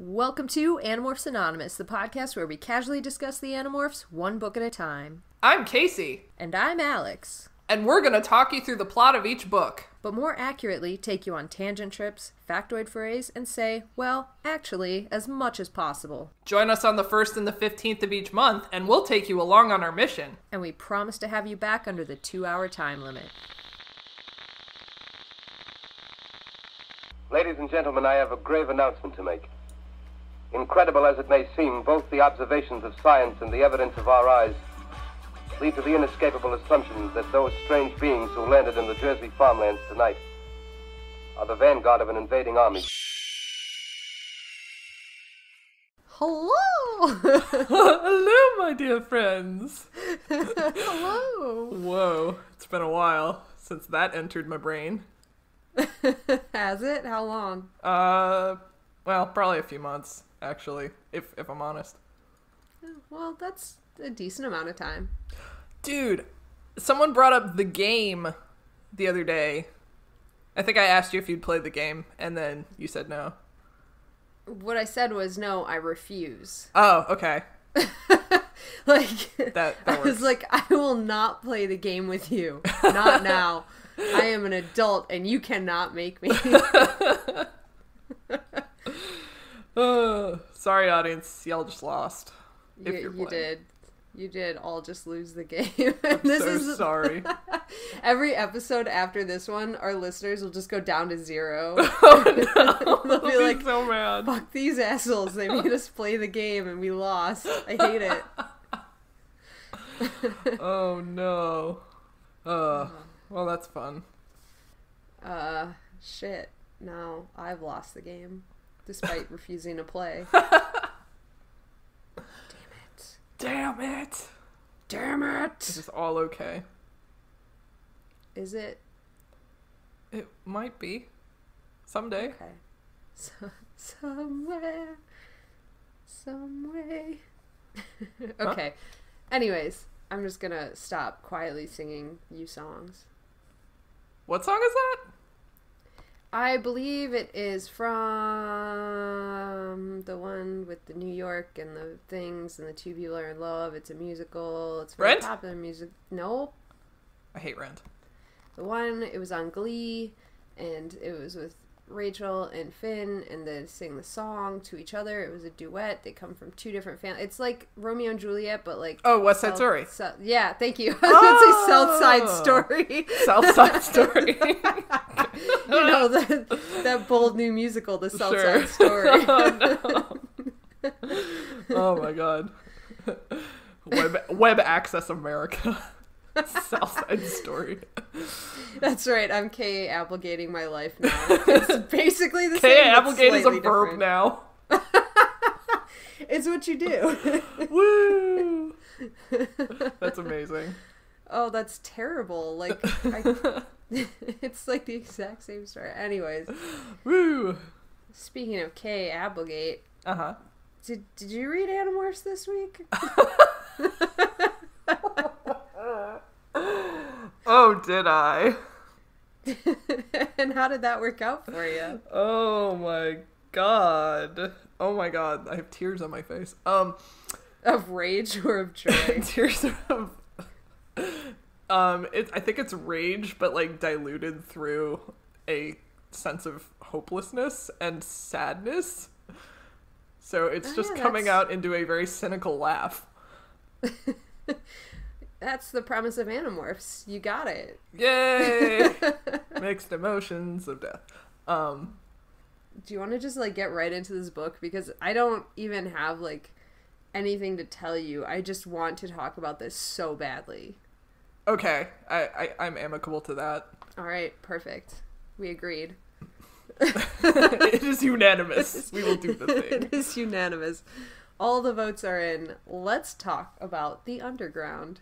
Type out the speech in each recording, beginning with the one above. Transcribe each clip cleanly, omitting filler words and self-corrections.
Welcome to Animorphs Anonymous, the podcast where we casually discuss the Animorphs one book at a time. I'm Kaycie. And I'm Alex. And we're going to talk you through the plot of each book. But more accurately, take you on tangent trips, factoid forays, and say, well, actually, as much as possible. Join us on the 1st and the 15th of each month, and we'll take you along on our mission. And we promise to have you back under the 2-hour time limit. Ladies and gentlemen, I have a grave announcement to make. Incredible as it may seem, both the observations of science and the evidence of our eyes lead to the inescapable assumption that those strange beings who landed in the Jersey farmlands tonight are the vanguard of an invading army. Hello! Hello, my dear friends. Hello! Whoa, it's been a while since that entered my brain. Has it? How long? Well, probably a few months, actually, if I'm honest. Well, that's a decent amount of time. Dude, someone brought up the game the other day. I think I asked you if you'd play the game, and then you said no. What I said was, no, I refuse. Oh, okay. That works. I was like, I will not play the game with you. Not now. I am an adult, and you cannot make me. Sorry, audience. Y'all just lost. You did. You did all just lose the game. I'm so sorry. Every episode after this one, our listeners will just go down to 0. Oh, no. They'll be like, so mad. Fuck these assholes. They made us play the game and we lost. I hate it. Oh, no. Well, that's fun. Shit. Now I've lost the game, despite refusing to play. Damn it! Damn it! This is all okay. Is it? It might be. Someday. Okay. Somewhere. Some way. Okay. Huh? Anyways, I'm just gonna stop quietly singing you songs. What song is that? I believe it is from the one with the New York and the things and the two people are in love. It's a musical. It's very Rent? popular music. Nope. I hate Rent. The one, it was on Glee, and it was with Rachel and Finn, and they sing the song to each other. It was a duet. They come from two different families. It's like Romeo and Juliet, but like... Oh, West Side Story. Yeah, thank you. I was going to say South Side Story. South Side Story. You know, that bold new musical, The South Sure. Side Story. Oh, no. Oh, my God. Web Access America. South Side Story. That's right. I'm k.a.applegating my life now. It's basically the same. K.a.applegate is a verb different. now. It's what you do. Woo! That's amazing. Oh, that's terrible. Like, it's like the exact same story. Anyways. Woo! Speaking of k.a.applegate. Uh-huh. Did you read Animorphs this week? Oh, did I? And how did that work out for you? Oh my god. Oh my god. I have tears on my face. Of rage or of joy? Tears of... I think it's rage, but like diluted through a sense of hopelessness and sadness. So it's just coming out into a very cynical laugh. That's the premise of Animorphs. You got it. Yay! Mixed emotions of death. Do you want to just like get right into this book? Because I don't even have like anything to tell you. I just want to talk about this so badly. Okay. I'm amicable to that. All right. Perfect. We agreed. It is unanimous. We will do the thing. It is unanimous. All the votes are in. Let's talk about the underground.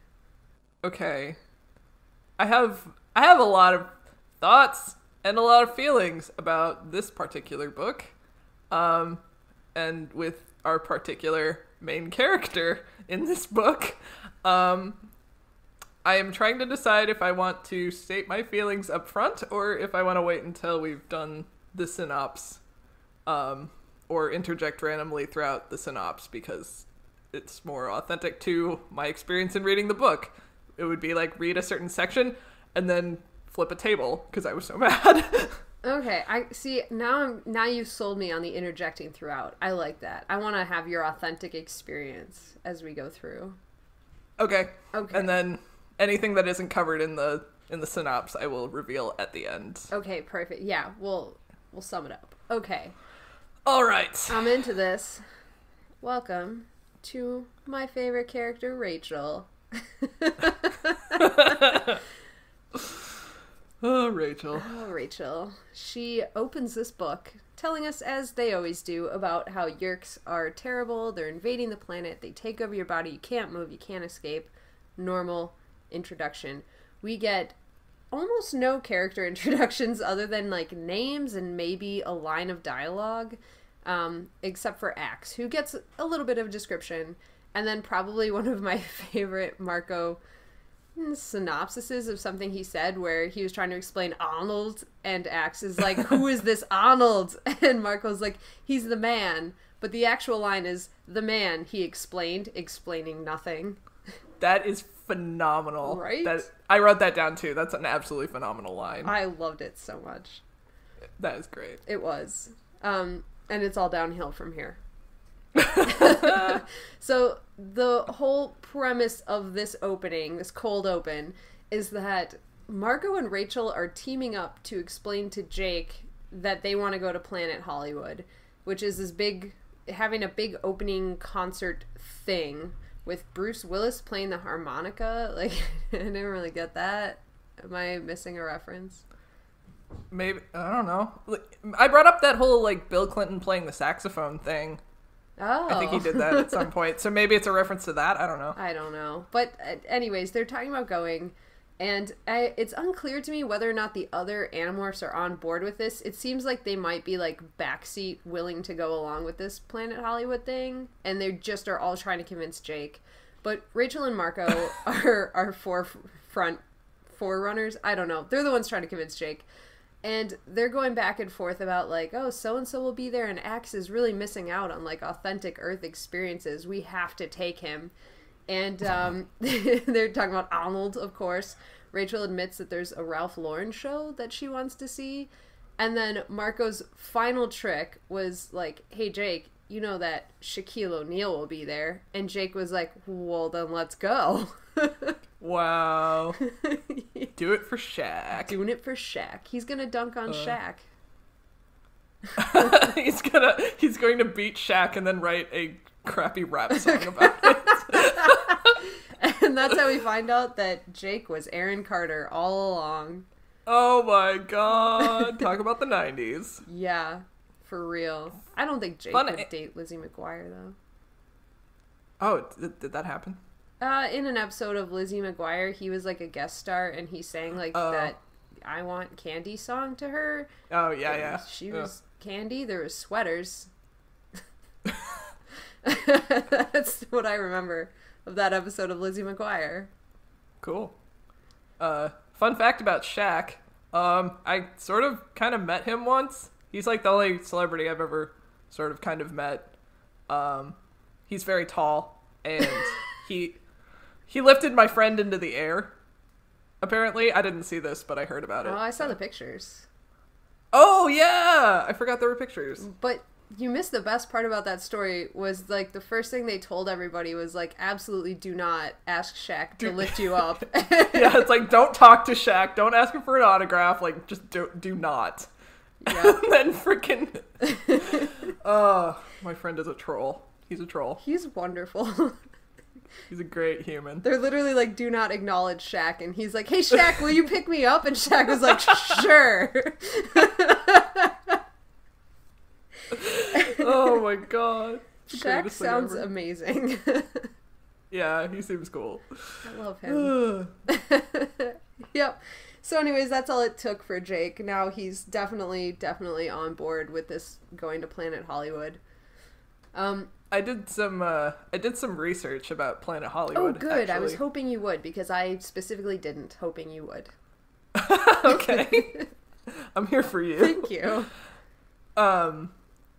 Okay. I have a lot of thoughts and a lot of feelings about this particular book. And with our particular main character in this book. I am trying to decide if I want to state my feelings up front or if I want to wait until we've done the synopsis. or interject randomly throughout the synopsis because it's more authentic to my experience in reading the book. It would be like read a certain section and then flip a table because I was so mad. Okay, I see. Now you've sold me on the interjecting throughout. I like that. I want to have your authentic experience as we go through. Okay. Okay. And then anything that isn't covered in the synopsis, I will reveal at the end. Okay, perfect. Yeah, we'll sum it up. Okay. All right. I'm into this. Welcome to my favorite character, Rachel. Oh, Rachel. Oh, Rachel. She opens this book telling us, as they always do, about how Yeerks are terrible, they're invading the planet, they take over your body, you can't move, you can't escape. Normal introduction. We get almost no character introductions other than, like, names and maybe a line of dialogue, except for Axe, who gets a little bit of description, and then probably one of my favorite Marco synopsises of something he said where he was trying to explain Arnold, and Axe is like, who is this Arnold? And Marco's like, he's the man. But the actual line is, the man, he explained, explaining nothing. That is phenomenal. Right? I wrote that down too. That's an absolutely phenomenal line. I loved it so much. That is great. It was. And it's all downhill from here. So the whole premise of this opening, this cold open, is that Marco and Rachel are teaming up to explain to Jake that they want to go to Planet Hollywood, which is this having a big opening concert thing with Bruce Willis playing the harmonica. Like, I didn't really get that. Am I missing a reference? Maybe, I don't know. I brought up that whole, like, Bill Clinton playing the saxophone thing. Oh. I think he did that at some point. So maybe it's a reference to that. I don't know. I don't know. But anyways, they're talking about going, and it's unclear to me whether or not the other Animorphs are on board with this. It seems like they might be, like, backseat willing to go along with this Planet Hollywood thing, and they just are all trying to convince Jake. But Rachel and Marco are forerunners. I don't know. They're the ones trying to convince Jake. And they're going back and forth about, like, oh, so-and-so will be there, and Axe is really missing out on, like, authentic Earth experiences. We have to take him. And they're talking about Arnold, of course. Rachel admits that there's a Ralph Lauren show that she wants to see. And then Marco's final trick was, like, hey, Jake, you know that Shaquille O'Neal will be there. And Jake was like, well, then let's go. Wow. Do it for Shaq. Doing it for Shaq. He's gonna dunk on Shaq. He's going to beat Shaq and then write a crappy rap song about it. And that's how we find out that Jake was Aaron Carter all along. Oh my god. Talk about the 90s. Yeah, for real. I don't think Jake would date Lizzie McGuire, though. Oh, did that happen? In an episode of Lizzie McGuire, he was, like, a guest star, and he sang, like, that I Want Candy song to her. Oh, yeah. She was candy. There was sweaters. That's what I remember of that episode of Lizzie McGuire. Cool. Fun fact about Shaq. I sort of kind of met him once. He's, like, the only celebrity I've ever sort of kind of met. He's very tall, and he lifted my friend into the air. Apparently, I didn't see this, but I heard about it. Oh, I saw the pictures. Oh, yeah! I forgot there were pictures. But you missed the best part about that story was, like, the first thing they told everybody was, like, absolutely do not ask Shaq to lift you up. Yeah, it's like, don't talk to Shaq. Don't ask him for an autograph. Like, just do not. Yeah. And then freaking... my friend is a troll. He's a troll. He's wonderful. He's a great human. They're literally like, do not acknowledge Shaq. And he's like, hey, Shaq, will you pick me up? And Shaq was like, sure. Oh, my God. Shaq sounds amazing. Yeah, he seems cool. I love him. Yep. So anyways, that's all it took for Jake. Now he's definitely on board with this going to Planet Hollywood. I did some research about Planet Hollywood. Oh, good. Actually. I was hoping you would, because I specifically didn't, hoping you would. Okay. I'm here for you. Thank you.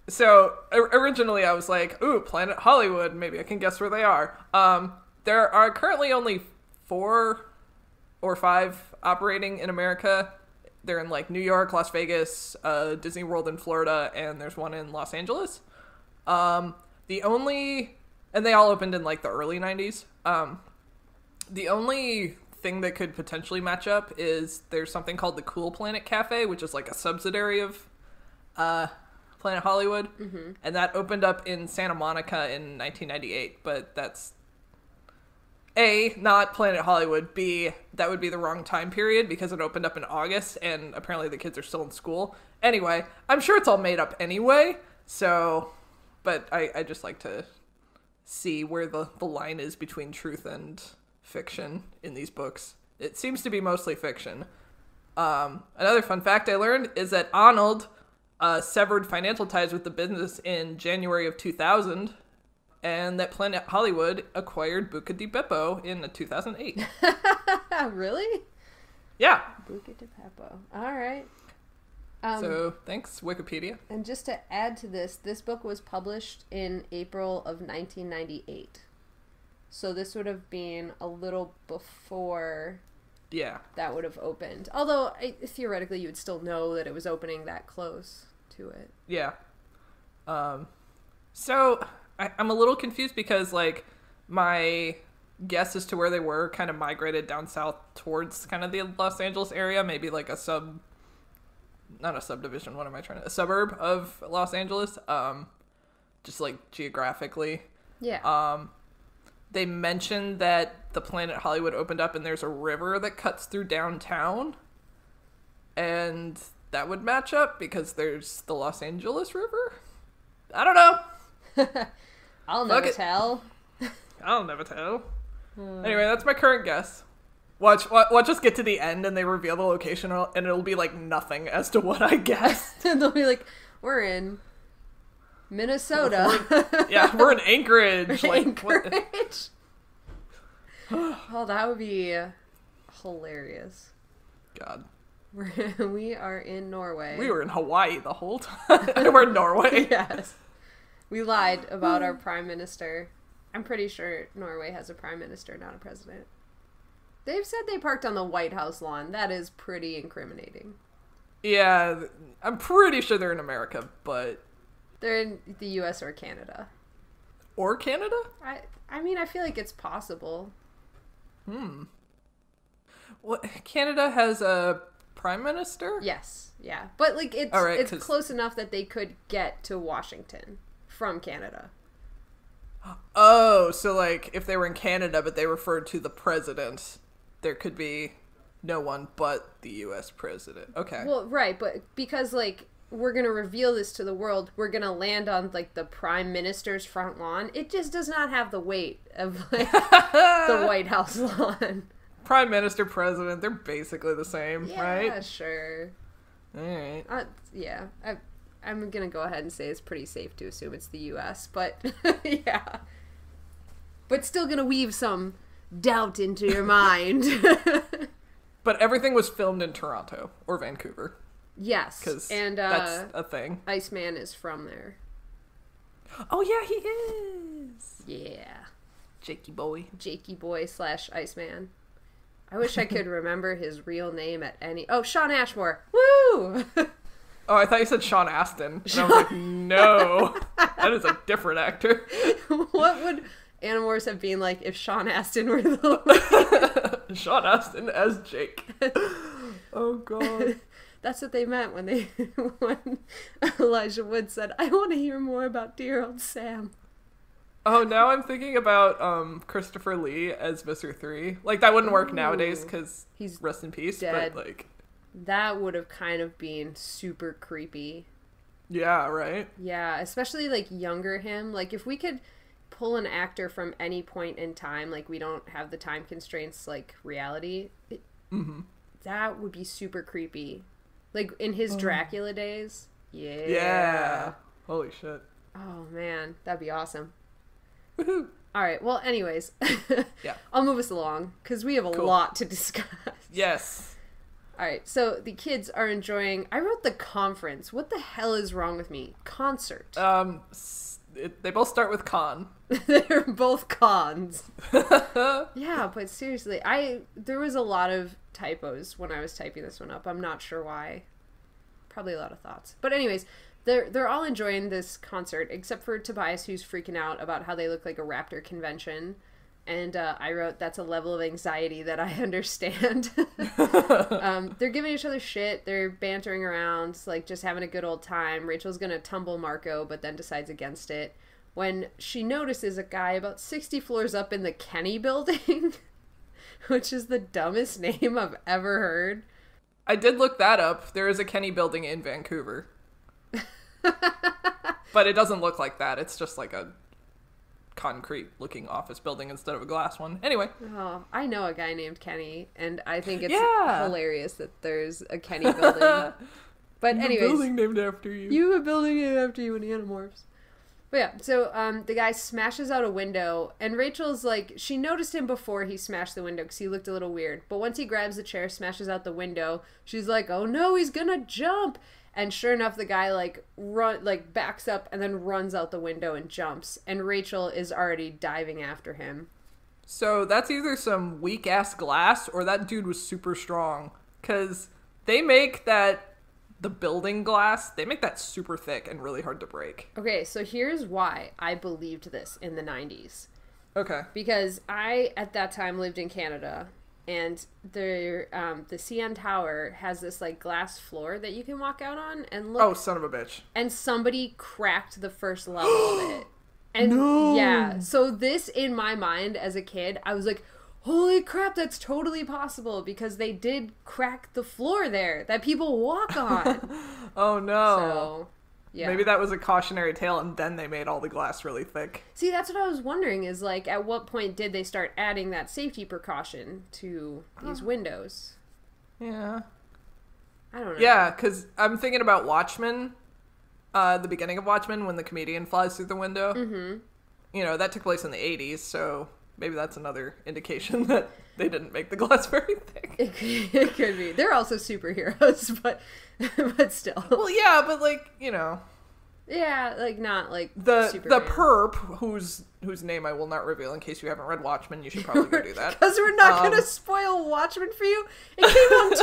So originally I was like, ooh, Planet Hollywood, maybe I can guess where they are. There are currently only 4 or 5 operating in America. They're in like New York, Las Vegas, Disney World in Florida, and there's one in Los Angeles. And they all opened in like the early 90s. The only thing that could potentially match up is there's something called the Cool Planet Cafe, which is like a subsidiary of Planet Hollywood, and that opened up in Santa Monica in 1998, but that's A, not Planet Hollywood, B, that would be the wrong time period because it opened up in August, and apparently the kids are still in school. Anyway, I'm sure it's all made up anyway, so, but I just like to see where the line is between truth and fiction in these books. It seems to be mostly fiction. Another fun fact I learned is that Arnold severed financial ties with the business in January of 2000, and that Planet Hollywood acquired Buca di Beppo in 2008. Really? Yeah. Buca di Beppo. All right. So, thanks, Wikipedia. And just to add to this book was published in April of 1998. So this would have been a little before that would have opened. Although, theoretically, you would still know that it was opening that close to it. Yeah. So, I'm a little confused because, like, my guess as to where they were kind of migrated down south towards kind of the Los Angeles area. Maybe, like, a suburb of Los Angeles. Just, like, geographically. Yeah. They mentioned that the Planet Hollywood opened up and there's a river that cuts through downtown. And that would match up because there's the Los Angeles River? I don't know. I'll never tell. I'll never tell. Anyway, that's my current guess. Watch us get to the end and they reveal the location and it'll be like nothing as to what I guessed. And they'll be like, we're in Minnesota. We're in Anchorage. Anchorage? Oh, that would be hilarious. God. We are in Norway. We were in Hawaii the whole time. We're in Norway. Yes. We lied about our prime minister. I'm pretty sure Norway has a prime minister, not a president. They've said they parked on the White House lawn. That is pretty incriminating. Yeah, I'm pretty sure they're in America, but... They're in the U.S. or Canada. Or Canada? I mean, I feel like it's possible. Well, Canada has a prime minister? Yes, yeah. But, like, it's right, it's close enough that they could get to Washington from Canada. Oh, so, like, if they were in Canada but they referred to the president, there could be no one but the U.S. president. Okay. Well, right, but because, like, we're going to reveal this to the world, we're going to land on, like, the prime minister's front lawn. It just does not have the weight of, like, the White House lawn. Prime minister, president, they're basically the same, right? Yeah, sure. All right. Yeah, I'm going to go ahead and say it's pretty safe to assume it's the U.S., but, yeah. But still going to weave some doubt into your mind. But everything was filmed in Toronto or Vancouver. Yes, and that's a thing. Iceman is from there. Oh yeah, he is. Yeah, Jakey boy / Iceman. I wish I could remember his real name at any. Oh, Sean Ashmore. Woo! Oh, I thought you said Sean Astin, and I was like, no, that is a different actor. What would Animorphs have been like if Sean Astin were the Sean Astin as Jake? Oh god. That's what they meant when Elijah Wood said, I want to hear more about dear old Sam. Oh, now I'm thinking about Christopher Lee as Mr. 3. Like, that wouldn't work nowadays because he's rest in peace. Dead. But, like... That would have kind of been super creepy. Yeah, right? Yeah, especially, like, younger him. Like, if we could pull an actor from any point in time, like, we don't have the time constraints, like, reality, that would be super creepy. Like, in his Dracula days. Yeah. Holy shit. Oh, man. That'd be awesome. Woohoo. Alright, well, anyways. Yeah. I'll move us along, because we have a lot to discuss. Yes. Alright, so the kids are enjoying... I wrote the conference. What the hell is wrong with me? Concert. They both start with con. They're both cons. Yeah, but seriously, there was a lot of typos when I was typing this one up. I'm not sure why. Probably a lot of thoughts. But anyways, they're all enjoying this concert, except for Tobias, who's freaking out about how they look like a raptor convention. And I wrote, that's a level of anxiety that I understand. They're giving each other shit. They're bantering around, like just having a good old time. Rachel's going to tumble Marco, but then decides against it. When she notices a guy about 60 floors up in the Kenny building, which is the dumbest name I've ever heard. I did look that up. There is a Kenny building in Vancouver. But it doesn't look like that. It's just like a concrete looking office building instead of a glass one. Anyway. Oh, I know a guy named Kenny, and I think it's hilarious that there's a Kenny building. But anyways. A building named after you. You have a building named after you in Animorphs. But yeah, so the guy smashes out a window, and Rachel's like, she noticed him before he smashed the window because he looked a little weird. But once he grabs the chair, smashes out the window, she's like, oh no, he's gonna jump. And sure enough, the guy backs up and then runs out the window and jumps. And Rachel is already diving after him. So that's either some weak ass glass or that dude was super strong. Because they make the building glass, they make that super thick and really hard to break. Okay, so here's why I believed this in the 90s. Okay. Because I, at that time, lived in Canada. And the CN Tower has this, like, glass floor that you can walk out on and look. Oh, son of a bitch. And somebody cracked the first level of it. And no! Yeah, so this, in my mind, as a kid, I was like, holy crap, that's totally possible. Because they did crack the floor there that people walk on. Oh, no. So, yeah. Maybe that was a cautionary tale, and then they made all the glass really thick. See, that's what I was wondering, is, like, at what point did they start adding that safety precaution to these windows? Yeah. I don't know. Yeah, because I'm thinking about Watchmen, the beginning of Watchmen, when the comedian flies through the window. Mm-hmm. You know, that took place in the 80s, so maybe that's another indication that they didn't make the glass very thick. It could be. They're also superheroes, but still. Well, yeah, but like, you know. Yeah, like not like the Superman. perp whose name I will not reveal in case you haven't read Watchmen. You should probably go do that. Because we're not gonna spoil Watchmen for you. It came out in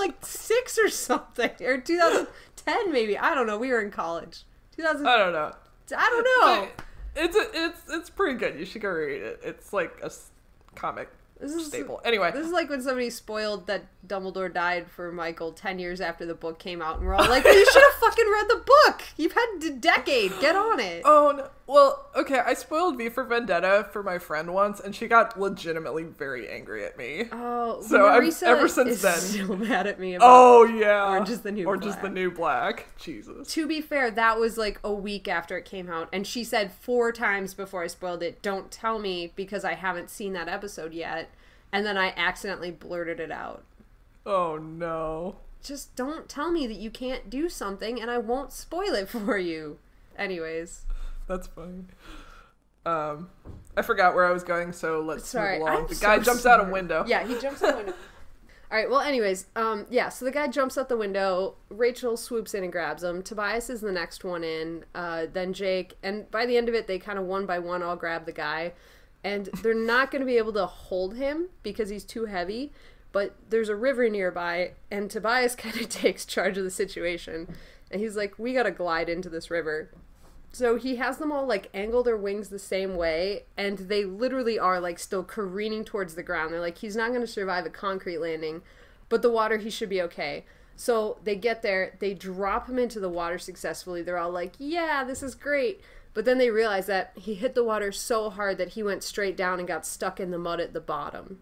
2006 or something, or 2010 maybe. I don't know. We were in college. 2000. I don't know. I don't know. It's pretty good. You should go read it. It's like a comic staple. Anyway. This is like when somebody spoiled that Dumbledore died for Michael 10 years after the book came out, and we're all like, well, you should have fucking read the book! You've had a decade! Get on it! Oh, no. Well, okay, I spoiled V for Vendetta for my friend once, and she got legitimately very angry at me. Oh, so Marisa ever since is then. still mad at me about Oh, yeah. Orange is the New Black. Just the New Black. Jesus. To be fair, that was like a week after it came out, and she said 4 times before I spoiled it, don't tell me because I haven't seen that episode yet. And then I accidentally blurted it out. Oh, no. Just don't tell me that you can't do something, and I won't spoil it for you. Anyways. That's funny. I forgot where I was going, so let's move along. The guy jumps out a window. Yeah, he jumps out a window. Alright, well, anyways, so the guy jumps out the window. Rachel swoops in and grabs him. Tobias is the next one in. Then Jake. And by the end of it, they kind of one by one all grab the guy. And they're not going to be able to hold him because he's too heavy. But there's a river nearby, and Tobias kind of takes charge of the situation. And he's like, we got to glide into this river. So he has them all, like, angle their wings the same way, and they literally are, like, still careening towards the ground. They're like, he's not going to survive a concrete landing, but the water, he should be okay. So they get there, they drop him into the water successfully. They're all like, yeah, this is great. But then they realize that he hit the water so hard that he went straight down and got stuck in the mud at the bottom.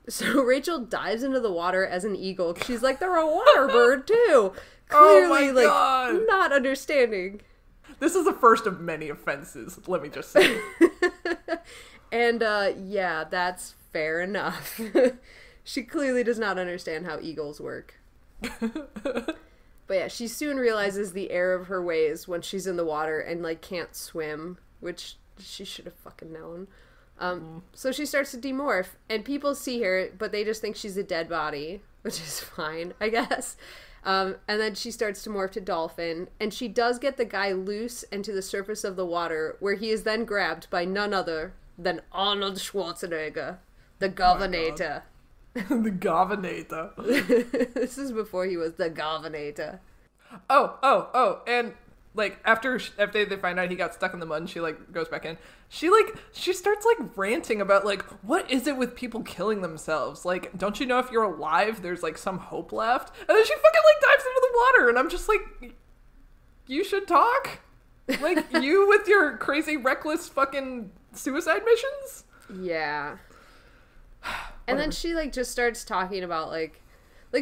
So Rachel dives into the water as an eagle. She's like, they're a water bird, too. Clearly, God. Not understanding. This is the first of many offenses, let me just say. And, yeah, that's fair enough. She clearly does not understand how eagles work. But yeah, she soon realizes the error of her ways when she's in the water and, like, can't swim, which she should have fucking known. So she starts to demorph, and people see her, but they just think she's a dead body. which is fine, I guess. And then she starts to morph to dolphin, and she does get the guy loose and to the surface of the water, where he is then grabbed by none other than Arnold Schwarzenegger, the Governator. The Governator. This is before he was the Governator. Oh, and like after they find out he got stuck in the mud and she like goes back in, she starts like ranting about like, what is it with people killing themselves? Like, don't you know if you're alive there's like some hope left? And then she fucking like dives into the water, and I'm just like, you should talk? Like, you with your crazy reckless fucking suicide missions? Yeah. And then she like just starts talking about like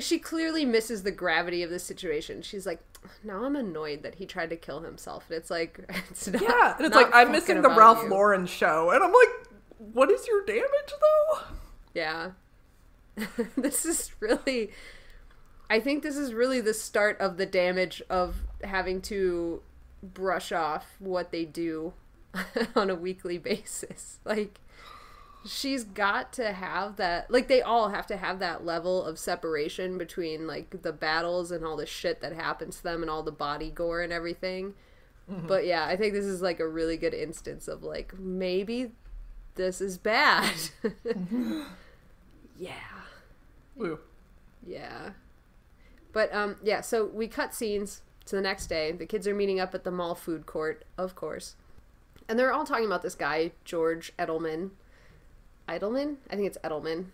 she clearly misses the gravity of the situation. She's like, now I'm annoyed that he tried to kill himself. And it's like, it's not. Yeah, and it's like, I'm missing the Ralph Lauren show. And I'm like, what is your damage, though? Yeah. This is really, I think this is really the start of the damage of having to brush off what they do on a weekly basis. Like, she's got to have that, like, they all have to have that level of separation between, like, the battles and all the shit that happens to them and all the body gore and everything. Mm-hmm. But yeah, I think this is, like, a really good instance of, like, maybe this is bad. Yeah. Woo. Yeah. But, yeah, so we cut scenes to the next day. The kids are meeting up at the mall food court, of course. And they're all talking about this guy, George Edelman. Edelman? I think it's Edelman.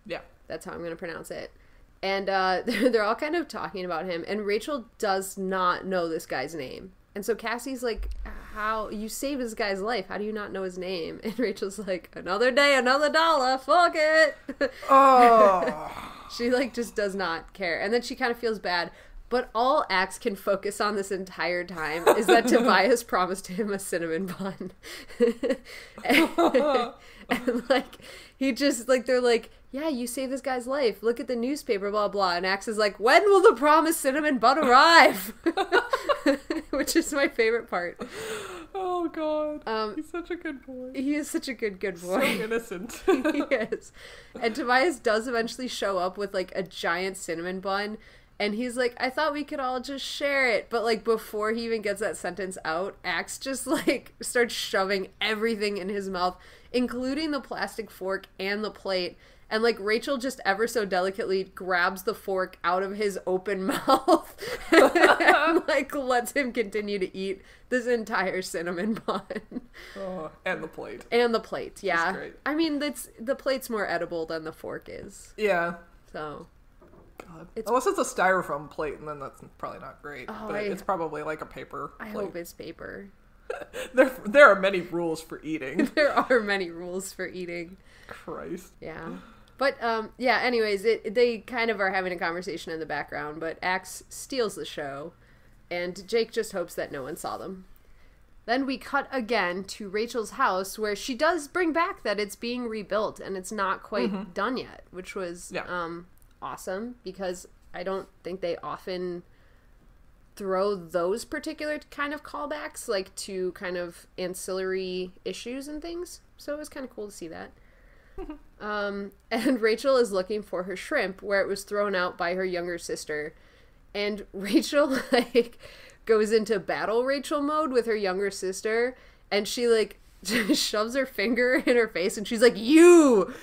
Yeah. That's how I'm going to pronounce it. And they're all kind of talking about him. And Rachel does not know this guy's name. And so Cassie's like, how? You saved this guy's life. How do you not know his name? And Rachel's like, another day, another dollar. Fuck it. Oh. She like just does not care. And then she kind of feels bad. But all Axe can focus on this entire time is that Tobias promised him a cinnamon bun. And like, he just, like, they're like, yeah, you saved this guy's life. Look at the newspaper, blah, blah. And Axe is like, when will the promised cinnamon bun arrive? Which is my favorite part. Oh, God. He's such a good boy. He is such a good boy. So innocent. He is. And Tobias does eventually show up with, like, a giant cinnamon bun. And he's like, I thought we could all just share it. But, like, before he even gets that sentence out, Axe just, like, starts shoving everything in his mouth, including the plastic fork and the plate. And, like, Rachel just ever so delicately grabs the fork out of his open mouth and, like, lets him continue to eat this entire cinnamon bun. Oh, and the plate. And the plate, yeah. That's great. I mean, the plate's more edible than the fork is. Yeah. So... God. Unless it's a styrofoam plate, and then that's probably not great. Oh, but it's probably like a paper plate. I hope it's paper. There are many rules for eating. There are many rules for eating. Christ. Yeah. But, yeah, anyways, they kind of are having a conversation in the background, but Axe steals the show, and Jake just hopes that no one saw them. Then we cut again to Rachel's house, where she does bring back that it's being rebuilt, and it's not quite done yet, which was... Yeah. Awesome, because I don't think they often throw those particular kind of callbacks, like, to kind of ancillary issues and things. So it was kind of cool to see that. And Rachel is looking for her shrimp, where it was thrown out by her younger sister. And Rachel, like, goes into battle Rachel mode with her younger sister, and she, like, shoves her finger in her face, and she's like, You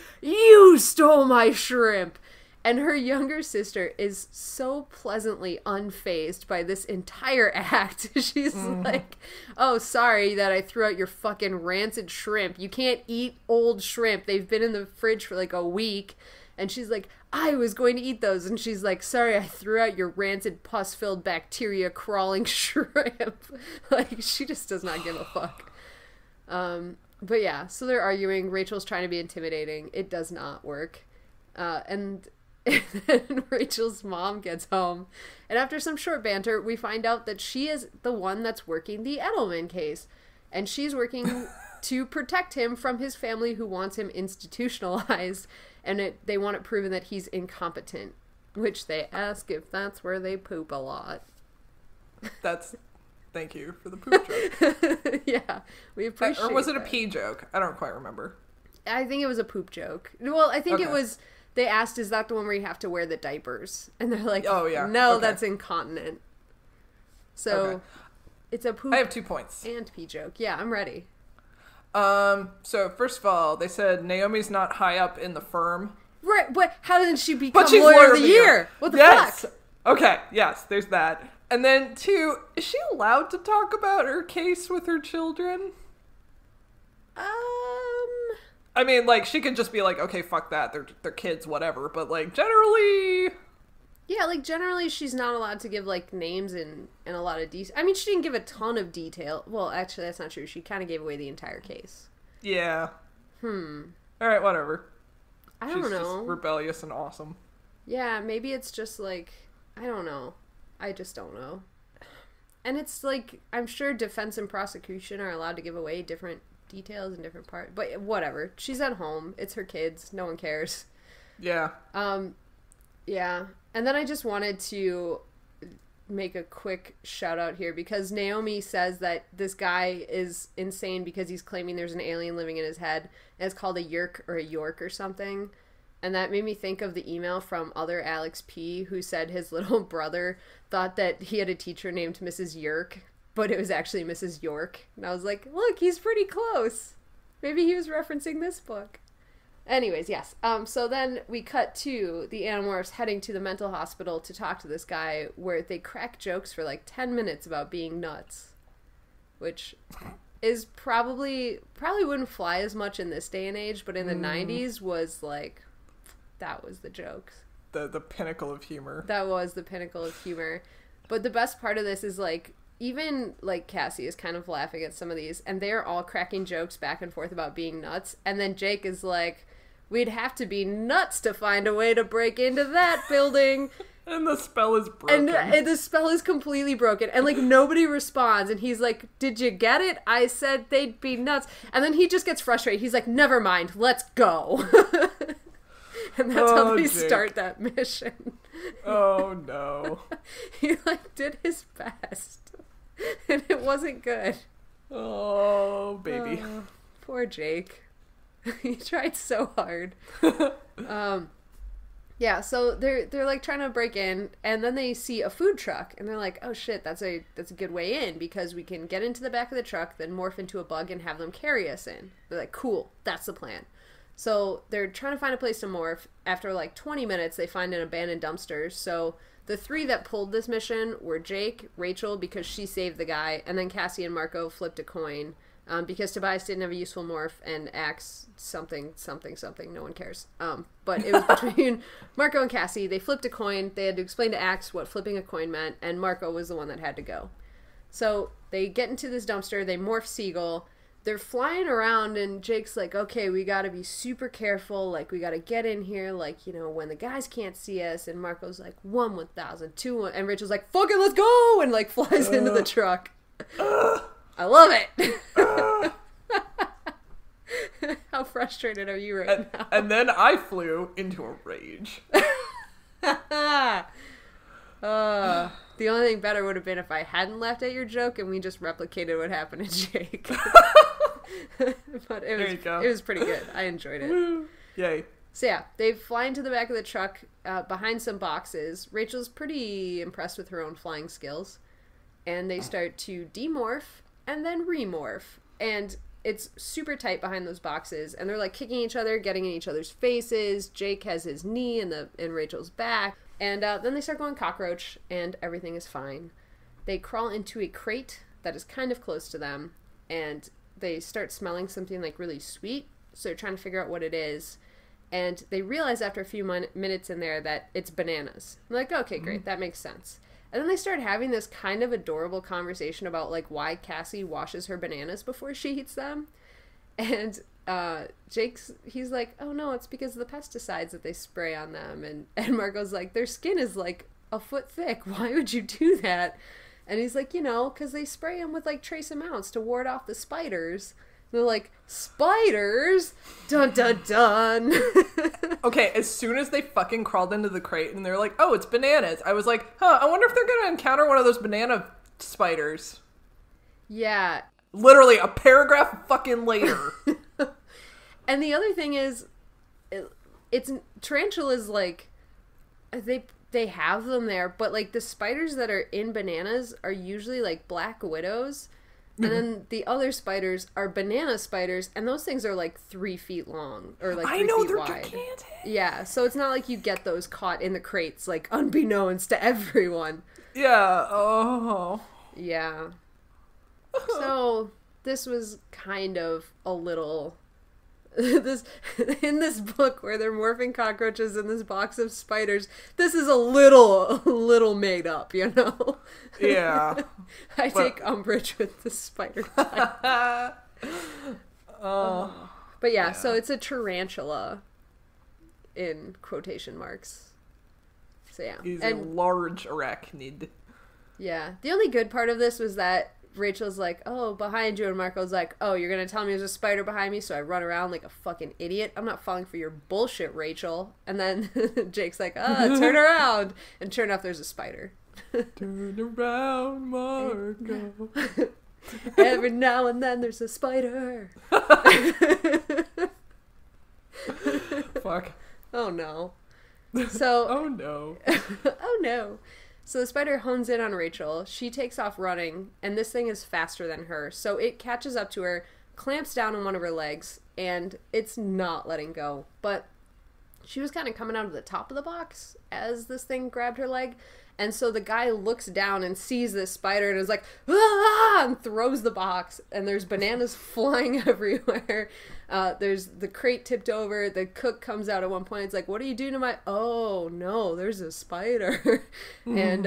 stole my shrimp! And her younger sister is so pleasantly unfazed by this entire act. She's like, oh, sorry that I threw out your fucking rancid shrimp. You can't eat old shrimp. They've been in the fridge for like a week. And she's like, I was going to eat those. And she's like, sorry, I threw out your rancid pus-filled bacteria-crawling shrimp. Like, she just does not give a fuck. But yeah, so they're arguing. Rachel's trying to be intimidating. It does not work. And then Rachel's mom gets home, and after some short banter, we find out that she is the one that's working the Edelman case, and she's working to protect him from his family who wants him institutionalized, and they want it proven that he's incompetent, which they ask if that's where they poop a lot. Thank you for the poop joke. Yeah, we appreciate Or was it a that. pee joke? I don't quite remember. I think it was a poop joke. Well, I think it was they asked, is that the one where you have to wear the diapers? And they're like, oh, yeah. No, okay. that's incontinent. So, it's a poop I have 2 points. and pee joke. Yeah, I'm ready. So, first of all, they said Naomi's not high up in the firm. Right, but how did she become But she's lawyer of the year? What the fuck? Okay, yes, there's that. And then, 2, is she allowed to talk about her case with her children? I mean, like, she could just be like, okay, fuck that, they're kids, whatever. But, like, generally... Yeah, like, generally she's not allowed to give, like, names and a lot of detail. I mean, she didn't give a ton of detail. Well, actually, that's not true. She kind of gave away the entire case. Yeah. Alright, whatever. I don't know. Just rebellious and awesome. Yeah, maybe it's just, like, I don't know. I just don't know. And it's, like, I'm sure defense and prosecution are allowed to give away different details and different parts. But whatever. She's at home. It's her kids. No one cares. Yeah. Yeah. And then I just wanted to make a quick shout out here because Naomi says that this guy is insane because he's claiming there's an alien living in his head, and it's called a Yerk or a York or something. And that made me think of the email from other Alex P, who said his little brother thought that he had a teacher named Mrs. Yerk, but it was actually Mrs. York. And I was like, look, he's pretty close. Maybe he was referencing this book. Anyways, yes. So then we cut to the Animorphs heading to the mental hospital to talk to this guy, where they crack jokes for like 10 minutes about being nuts, which is probably wouldn't fly as much in this day and age, but in the 90s was like, that was the jokes. The pinnacle of humor. That was the pinnacle of humor. But the best part of this is like, even like Cassie is kind of laughing at some of these, and they're all cracking jokes back and forth about being nuts, and then Jake is like, we'd have to be nuts to find a way to break into that building. And the spell is broken. And the spell is completely broken. And, like, nobody responds. And he's like, did you get it? I said they'd be nuts. And then he just gets frustrated. He's like, never mind. Let's go. And that's how they start that mission. Oh, no. He, like, did his best. And it wasn't good. Oh, baby. Poor Jake. He tried so hard. Yeah, so they're like trying to break in, and then they see a food truck, and they're like, oh shit, that's a good way in, because we can get into the back of the truck, then morph into a bug and have them carry us in. They're like, cool, that's the plan. So they're trying to find a place to morph. After like 20 minutes, they find an abandoned dumpster. So the 3 that pulled this mission were Jake, Rachel, because she saved the guy, and then Cassie and Marco flipped a coin. Because Tobias didn't have a useful morph, and Axe something, no one cares. But it was between Marco and Cassie. They flipped a coin. They had to explain to Axe what flipping a coin meant, and Marco was the one that had to go. So they get into this dumpster. They morph Seagull. They're flying around, and Jake's like, okay, we gotta be super careful. Like, we gotta get in here, like, you know, when the guys can't see us. And Marco's like, 1, 1,000, 2, 1. And Rachel's like, fuck it, let's go! And, like, flies into the truck. I love it. How frustrated are you right now? And then I flew into a rage. The only thing better would have been if I hadn't laughed at your joke and we just replicated what happened to Jake. But it was pretty good. I enjoyed it. Woo. Yay. So yeah, they fly into the back of the truck behind some boxes. Rachel's pretty impressed with her own flying skills. And they start to demorph and then remorph. And it's super tight behind those boxes. And they're like kicking each other, getting in each other's faces. Jake has his knee in Rachel's back. And then they start going cockroach, and everything is fine. They crawl into a crate that is kind of close to them. And they start smelling something like really sweet. So they're trying to figure out what it is. And they realize after a few minutes in there that it's bananas. I'm like, okay, great, that makes sense. And then they start having this kind of adorable conversation about, like, why Cassie washes her bananas before she eats them. And he's like, oh, no, it's because of the pesticides that they spray on them. And Marco's like, their skin is, like, a foot thick. Why would you do that? And he's like, you know, because they spray them with, like, trace amounts to ward off the spiders. And they're like, spiders? Dun, dun, dun. Okay, as soon as they fucking crawled into the crate and they're like, oh, it's bananas, I was like, I wonder if they're going to encounter one of those banana spiders. Yeah. Literally a paragraph fucking later. And the other thing is, tarantulas, like, they have them there, but, like, the spiders that are in bananas are usually, like, black widows, and then the other spiders are banana spiders, and those things are, like, 3 feet long, or, like, 3 feet wide. Gigantic. Yeah, so it's not like you get those caught in the crates, like, unbeknownst to everyone. Yeah, oh. Yeah. So, this was kind of a little... in this book where they're morphing cockroaches in this box of spiders, this is a little made up, you know? Yeah. I take umbrage with the spider type. But yeah, so it's a tarantula in quotation marks. So yeah. He's a large arachnid. Yeah. The only good part of this was that Rachel's like, oh, behind you, and Marco's like, oh, you're gonna tell me there's a spider behind me, so I run around like a fucking idiot? I'm not falling for your bullshit, Rachel. And then Jake's like, turn around, and sure enough, there's a spider. Turn around, Marco. Every now and then there's a spider. Fuck. Oh no. So oh no. oh no. So the spider hones in on Rachel. She takes off running, and this thing is faster than her. So it catches up to her, clamps down on one of her legs, and it's not letting go. But she was kind of coming out of the top of the box as this thing grabbed her leg. And so the guy looks down and sees this spider and is like, ah, and throws the box. And there's bananas flying everywhere. There's the crate tipped over. The cook comes out at one point. It's like, what are you doing to my... Oh, no, there's a spider. And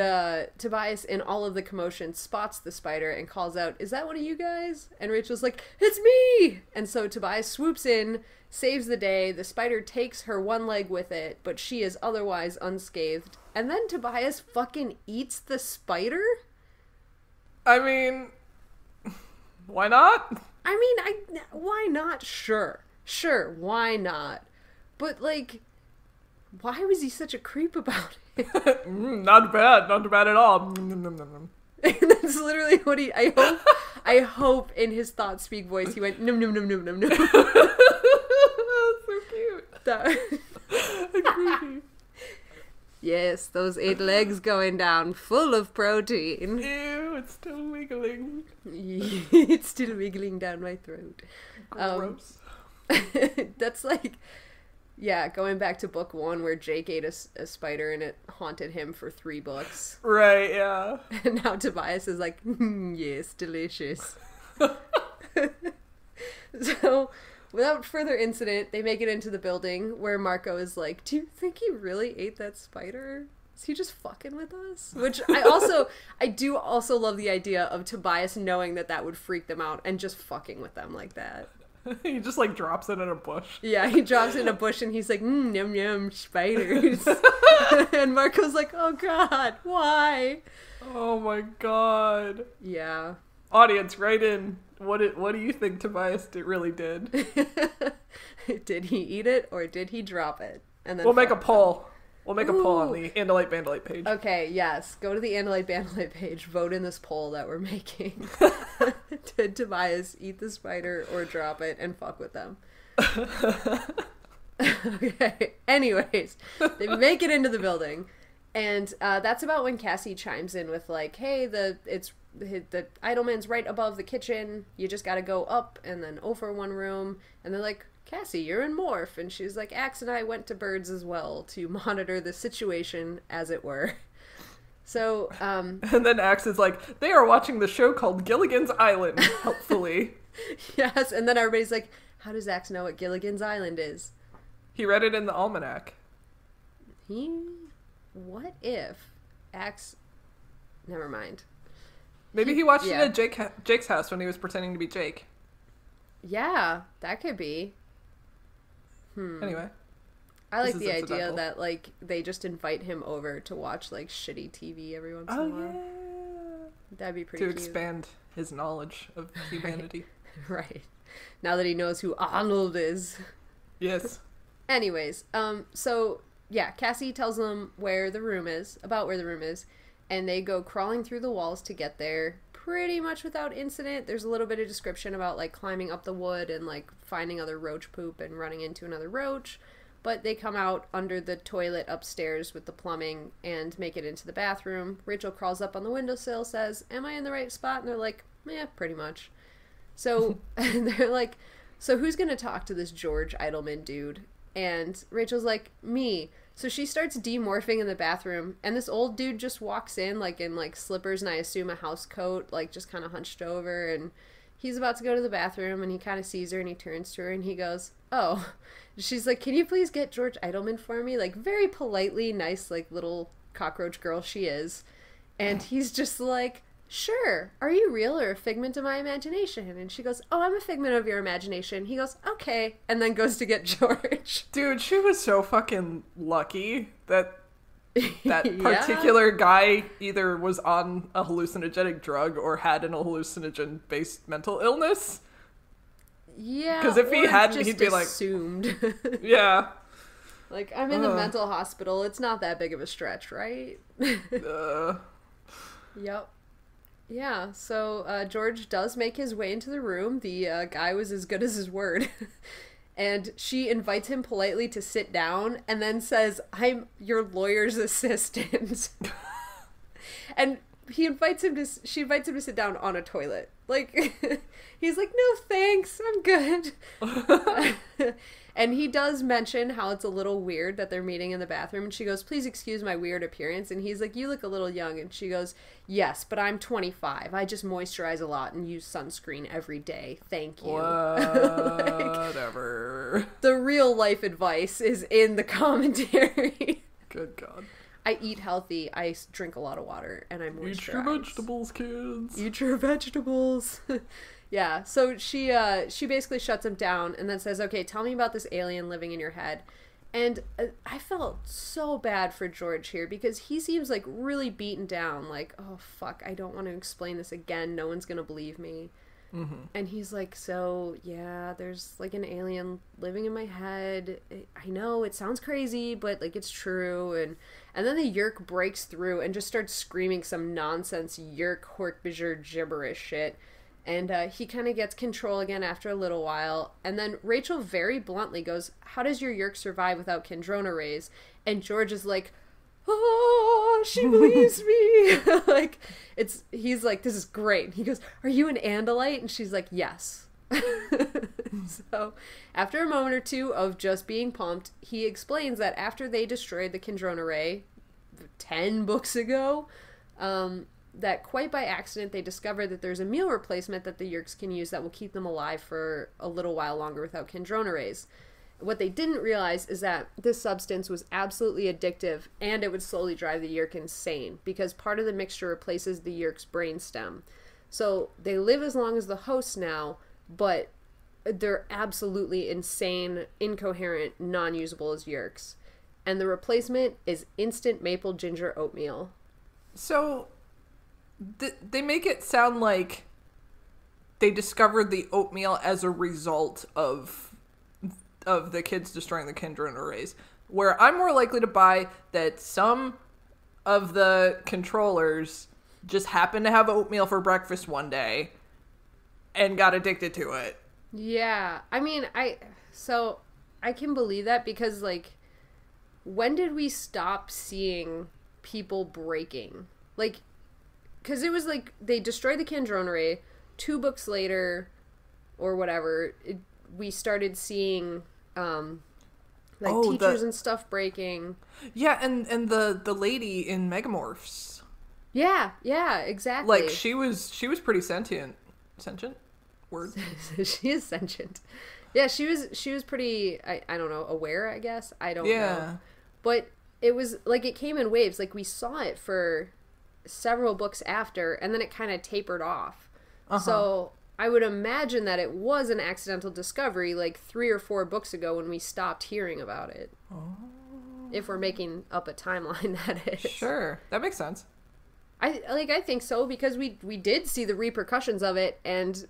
Tobias, in all of the commotion, spots the spider and calls out, is that one of you guys? And Rachel's like, it's me! And so Tobias swoops in, saves the day. The spider takes her one leg with it, but she is otherwise unscathed. And then Tobias fucking eats the spider? I mean, why not? I mean, why not? Sure, why not? But, like, why was he such a creep about it? Not bad at all. And that's literally what I hope in his thought speak voice he went, num num num num num num. That's so cute. Creepy. Yes, those 8 legs going down, full of protein. Ew, it's still wiggling. It's still wiggling down my throat. Gross. That's like, yeah, going back to book 1 where Jake ate a spider and it haunted him for 3 books. Right, yeah. And now Tobias is like, yes, delicious. So... without further incident, they make it into the building where Marco is like, do you think he really ate that spider? Is he just fucking with us? Which I do also love the idea of Tobias knowing that would freak them out and just fucking with them like that. He just like drops it in a bush. Yeah, he drops it in a bush and he's like, yum yum, spiders. And Marco's like, oh god, why? Oh my god. Yeah. Audience, write in. What do you think Tobias really did? Did he eat it or did he drop it? And then we'll make a poll. We'll make a poll on the Andalite Bandalite page. Okay, yes. Go to the Andalite Bandalite page. Vote in this poll that we're making. Did Tobias eat the spider or drop it and fuck with them? Okay. Anyways, they make it into the building. And that's about when Cassie chimes in with like, hey, the idleman's right above the kitchen. You just gotta go up and then over one room. And they're like, Cassie, you're in Morph. And she's like, Axe and I went to Birds as well to monitor the situation, as it were. So, and then Axe is like, they are watching the show called Gilligan's Island, helpfully. Yes, and then everybody's like, how does Axe know what Gilligan's Island is? He read it in the almanac. What if Axe... Never mind. Maybe he watched it at Jake's house when he was pretending to be Jake. Yeah, that could be. Anyway. I like the idea that, like, they just invite him over to watch, like, shitty TV every once in a while. Yeah. That'd be pretty cute. To expand his knowledge of humanity. Right. Now that he knows who Arnold is. Yes. Anyways, so, yeah, Cassie tells them where the room is, and they go crawling through the walls to get there, pretty much without incident. There's a little bit of description about, like, climbing up the wood and, like, finding other roach poop and running into another roach. But they come out under the toilet upstairs with the plumbing and make it into the bathroom. Rachel crawls up on the windowsill, says, "Am I in the right spot?" And they're like, "Yeah, pretty much." So they're like, "So who's going to talk to this George Idleman dude?" And Rachel's like, "Me." So she starts demorphing in the bathroom, and this old dude just walks in, like, in, like, slippers and I assume a house coat, like, just kind of hunched over, and he's about to go to the bathroom, and he kind of sees her, and he turns to her, and he goes, "Oh." She's like, "Can you please get George Idleman for me?" Like, very politely, nice, like, little cockroach girl she is. And he's just like, "Sure. Are you real or a figment of my imagination?" And she goes, "Oh, I'm a figment of your imagination." He goes, "Okay," and then goes to get George. Dude, she was so fucking lucky that particular guy either was on a hallucinogenic drug or had an hallucinogen-based mental illness. Yeah, because if he hadn't, just he'd be like, assumed. Yeah. Like, I'm in the mental hospital. It's not that big of a stretch, right? Yep. Yeah, so George does make his way into the room. The guy was as good as his word. And she invites him politely to sit down and then says, "I'm your lawyer's assistant." And she invites him to sit down on a toilet. Like, he's like, "No thanks, I'm good." And he does mention how it's a little weird that they're meeting in the bathroom. And she goes, "Please excuse my weird appearance." And he's like, "You look a little young." And she goes, "Yes, but I'm 25. I just moisturize a lot and use sunscreen every day. Thank you." Whatever. Like, the real life advice is in the commentary. Good God. I eat healthy, I drink a lot of water, and I moisturize. Eat your vegetables, kids. Eat your vegetables. Yeah, so she basically shuts him down and then says, "Okay, tell me about this alien living in your head." And I felt so bad for George here because he seems like really beaten down. Like, "Oh, fuck, I don't want to explain this again. No one's going to believe me." Mm-hmm. And he's like, "So, yeah, there's like an alien living in my head. I know it sounds crazy, but like it's true." And then the Yerk breaks through and just starts screaming some nonsense Yerk Hork-Bajir gibberish shit. And he kind of gets control again after a little while. And then Rachel very bluntly goes, "How does your Yerk survive without Kendrona rays?" And George is like, "Oh, she believes me." Like, he's like, "This is great." He goes, "Are you an Andalite?" And she's like, "Yes." So after a moment or two of just being pumped, he explains that after they destroyed the Kendrona ray 10 books ago, that quite by accident they discovered that there's a meal replacement that the Yerks can use that will keep them alive for a little while longer without Kendrona rays. What they didn't realize is that this substance was absolutely addictive and it would slowly drive the Yerk insane because part of the mixture replaces the Yerk's brainstem. So they live as long as the hosts now, but they're absolutely insane, incoherent, non-usable as Yerks. And the replacement is instant maple ginger oatmeal. So they make it sound like they discovered the oatmeal as a result of the kids destroying the Kendrona rays, where I'm more likely to buy that some of the controllers just happened to have oatmeal for breakfast one day and got addicted to it. Yeah, I mean, I can believe that because, like, when did we stop seeing people breaking? Like, because it was like they destroyed the Kendrona ray, 2 books later, or whatever, we started seeing teachers and stuff breaking. Yeah, and the lady in Megamorphs. Yeah, exactly. Like, she was pretty sentient. Sentient? Word? She is sentient. Yeah, she was pretty, I don't know, aware, I guess? I don't know. But it was, like, it came in waves. Like, we saw it for several books after, and then it kind of tapered off. Uh-huh. So I would imagine that it was an accidental discovery, like 3 or 4 books ago when we stopped hearing about it. Oh. If we're making up a timeline, that is. Sure, that makes sense. I think so, because we did see the repercussions of it, and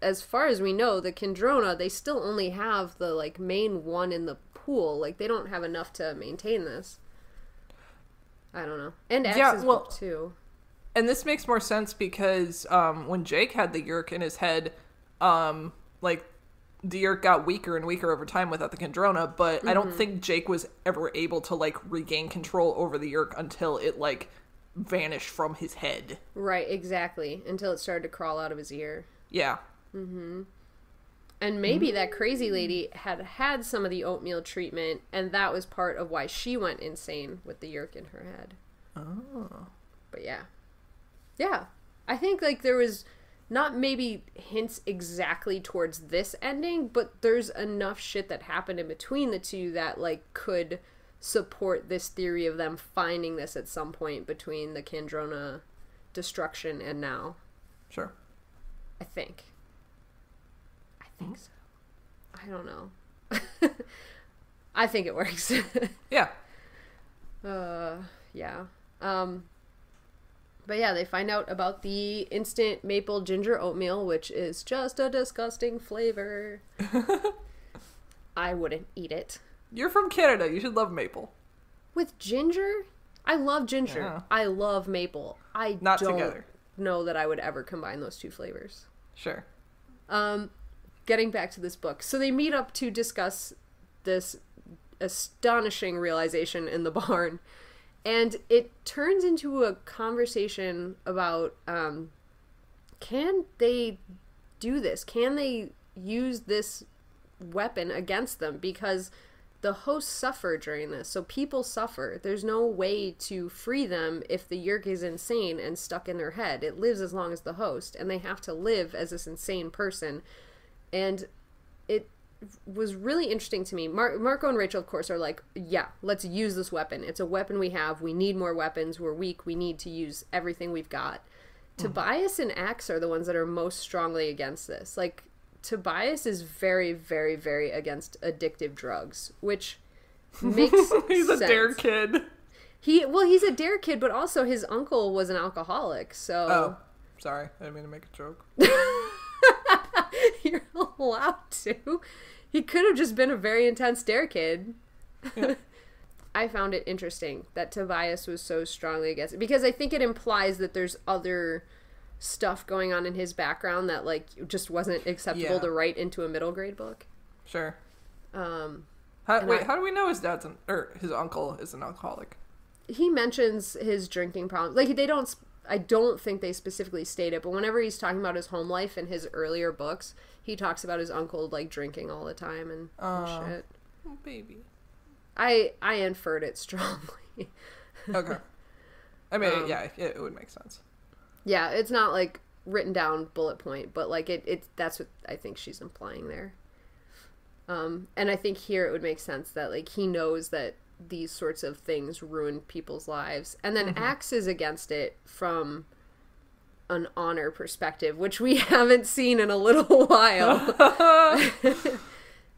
as far as we know, the Kendrona, they still only have the, like, main one in the pool. Like, they don't have enough to maintain this. I don't know. And X's book, too. And this makes more sense because when Jake had the Yerk in his head, like, the Yeerk got weaker and weaker over time without the Kandrona, but I don't think Jake was ever able to, like, regain control over the Yeerk until it, like, vanished from his head. Right, exactly. Until it started to crawl out of his ear. Yeah. Mm-hmm. And maybe that crazy lady had some of the oatmeal treatment, and that was part of why she went insane with the Yeerk in her head. Oh. But yeah. Yeah. I think, like, there was not maybe hints exactly towards this ending, but there's enough shit that happened in between the two that, like, could support this theory of them finding this at some point between the Kandrona destruction and now. Sure. I think so. I don't know. I think it works. Yeah. Yeah. But yeah, they find out about the instant maple ginger oatmeal, which is just a disgusting flavor. I wouldn't eat it. You're from Canada. You should love maple. With ginger? I love ginger. Yeah. I love maple. I Not don't together. know that I would ever combine those two flavors. Sure. Getting back to this book. So they meet up to discuss this astonishing realization in the barn. And it turns into a conversation about, can they do this? Can they use this weapon against them? Because the hosts suffer during this. So people suffer. There's no way to free them if the Yeerk is insane and stuck in their head. It lives as long as the host, and they have to live as this insane person. And it was really interesting to me. Marco and Rachel, of course, are like, yeah, let's use this weapon. It's a weapon we have. We need more weapons. We're weak. We need to use everything we've got. Tobias and Axe are the ones that are most strongly against this. Like, Tobias is very, very, very against addictive drugs, which makes He's sense. a dare kid. He's a dare kid, but also his uncle was an alcoholic, so... Oh, sorry. I didn't mean to make a joke. You're allowed to. He could have just been a very intense dare kid. Yeah. I found it interesting that Tobias was so strongly against it, because I think it implies that there's other stuff going on in his background that, like, just wasn't acceptable to write into a middle grade book. Sure. How do we know his his uncle is an alcoholic? He mentions his drinking problems. Like, I don't think they specifically state it, but whenever he's talking about his home life in his earlier books, he talks about his uncle, like, drinking all the time and shit. Oh, baby. I inferred it strongly. Okay. I mean, yeah, it would make sense. Yeah, it's not, like, written down bullet point, but, like, that's what I think she's implying there. And I think here it would make sense that, like, he knows that these sorts of things ruin people's lives. And then Axe is against it from an honor perspective, which we haven't seen in a little while.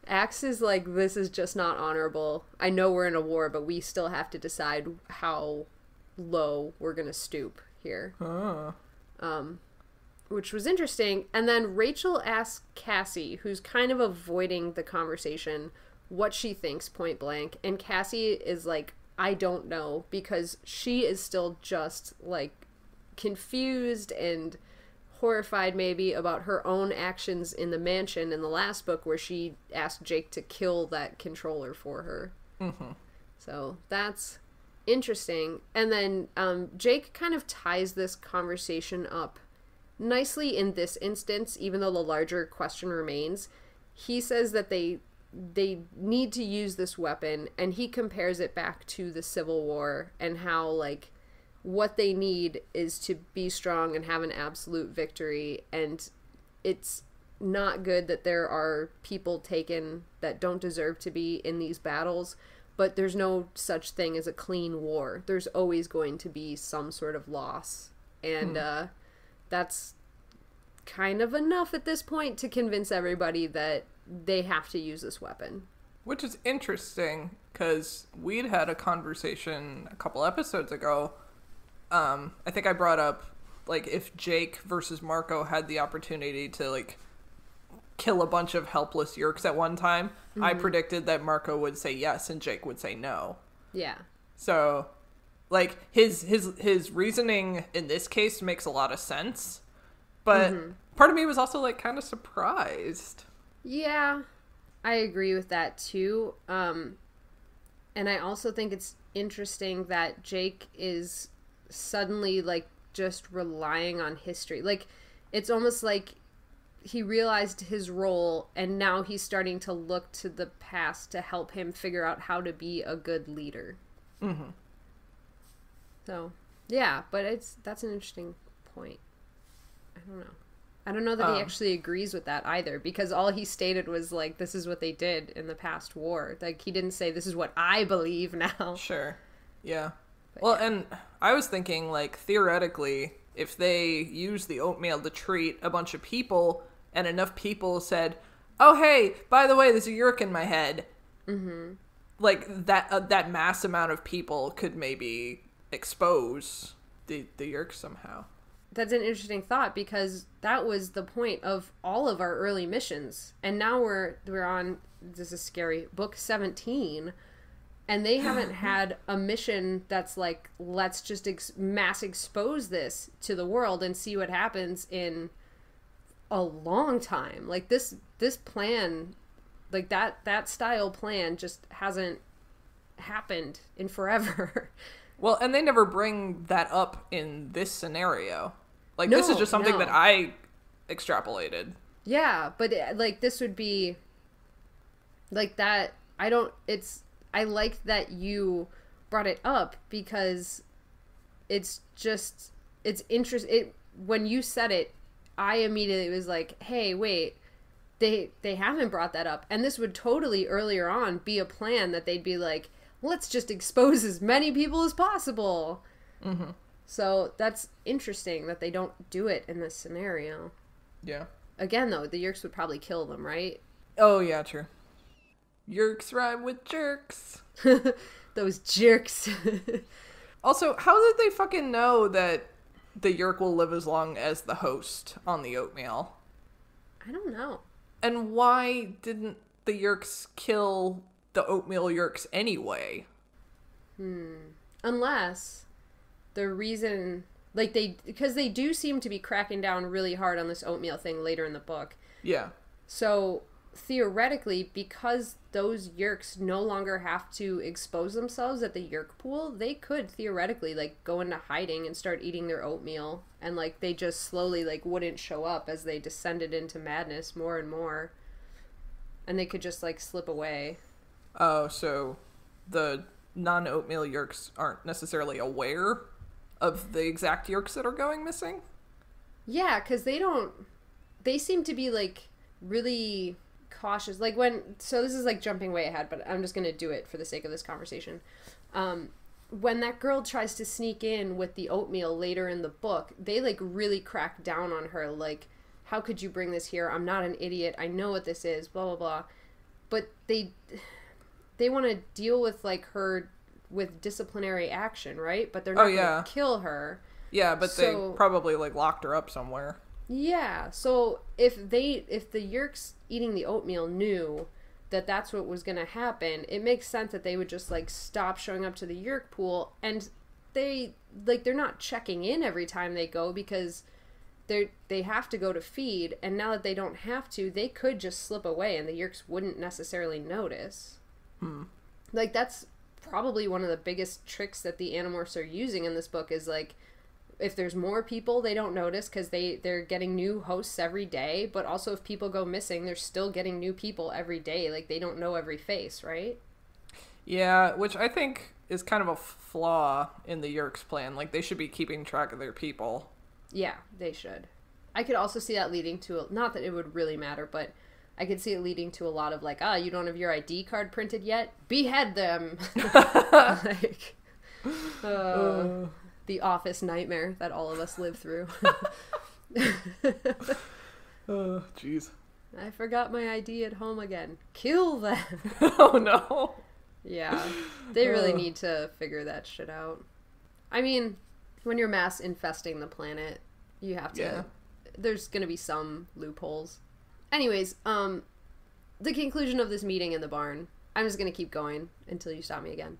Axe is like, this is just not honorable. I know we're in a war, but we still have to decide how low we're going to stoop here. Which was interesting. And then Rachel asks Cassie, who's kind of avoiding the conversation, what she thinks point blank. And Cassie is like, I don't know, because she is still just, like, confused and horrified maybe about her own actions in the mansion in the last book, where she asked Jake to kill that controller for her. So that's interesting. And then Jake kind of ties this conversation up nicely in this instance, even though the larger question remains. He says that they need to use this weapon, and he compares it back to the Civil War and how, like, what they need is to be strong and have an absolute victory. And it's not good that there are people taken that don't deserve to be in these battles, but there's no such thing as a clean war. There's always going to be some sort of loss. And that's kind of enough at this point to convince everybody that they have to use this weapon. Which is interesting, because we'd had a conversation a couple episodes ago. I think I brought up, like, if Jake versus Marco had the opportunity to, like, kill a bunch of helpless Yeerks at one time, I predicted that Marco would say yes and Jake would say no. Yeah. So, like, his reasoning in this case makes a lot of sense, but part of me was also, like, kind of surprised. Yeah, I agree with that too. And I also think it's interesting that Jake is suddenly like just relying on history. Like it's almost like he realized his role and now he's starting to look to the past to help him figure out how to be a good leader. Mm-hmm. So, yeah, but that's an interesting point. I don't know that he actually agrees with that either, because all he stated was like, this is what they did in the past war. Like, he didn't say, this is what I believe now. Sure. Yeah. But well, yeah. And I was thinking, like, theoretically, if they used the oatmeal to treat a bunch of people, and enough people said, oh, hey, by the way, there's a yerk in my head. Mm-hmm. Like, that mass amount of people could maybe expose the yerk somehow. That's an interesting thought, because that was the point of all of our early missions. And now we're on, this is scary, book 17, and they haven't had a mission that's like, let's just mass expose this to the world and see what happens in a long time. Like this plan, like that style plan just hasn't happened in forever. Well, and they never bring that up in this scenario. Like, No, this is just something no. that I extrapolated. Yeah, but like this would be like that. I like that you brought it up, because it's interesting. When you said it, I immediately was like, hey, wait, they haven't brought that up. And this would totally earlier on be a plan that they'd be like, let's just expose as many people as possible. Mm-hmm. So that's interesting that they don't do it in this scenario. Yeah. Again, though, the Yerks would probably kill them, right? Oh, yeah, true. Yerks rhyme with jerks. Those jerks. Also, how did they fucking know that the yerk will live as long as the host on the oatmeal? I don't know. And why didn't the yerks kill the oatmeal yerks anyway? Unless the reason, like because they do seem to be cracking down really hard on this oatmeal thing later in the book. Yeah. So theoretically, because those yerks no longer have to expose themselves at the yerk pool, they could theoretically like go into hiding and start eating their oatmeal, and like they just slowly like wouldn't show up as they descended into madness more and more, and they could just like slip away. Oh, so the non-oatmeal yerks aren't necessarily aware of the exact yerks that are going missing? Yeah, because they seem to be like really cautious. Like so this is like jumping way ahead, but I'm just going to do it for the sake of this conversation. When that girl tries to sneak in with the oatmeal later in the book, they like really crack down on her. Like, how could you bring this here? I'm not an idiot. I know what this is, blah, blah, blah. But they want to deal with like her with disciplinary action, right? But they're not going to kill her. Yeah, but they probably like locked her up somewhere. Yeah, so if the yerks eating the oatmeal knew that that's what was going to happen, it makes sense that they would just like stop showing up to the yerk pool, and they're not checking in every time they go, because they have to go to feed, and now that they don't have to, they could just slip away and the yerks wouldn't necessarily notice. Like, that's probably one of the biggest tricks that the Animorphs are using in this book, is like, if there's more people, they don't notice because they're getting new hosts every day, but also if people go missing, they're still getting new people every day. Like, they don't know every face, right? Yeah, which I think is kind of a flaw in the yerk's plan. Like, they should be keeping track of their people. Yeah, they should. I could also see that leading to, not that it would really matter, but I could see it leading to a lot of like, you don't have your ID card printed yet? Behead them! Like, the office nightmare that all of us live through. Oh, jeez. I forgot my ID at home again. Kill them! Oh, no. Yeah, they really need to figure that shit out. I mean, when you're mass infesting the planet, you have to... Yeah. There's gonna be some loopholes. Anyways, the conclusion of this meeting in the barn... I'm just gonna keep going until you stop me again.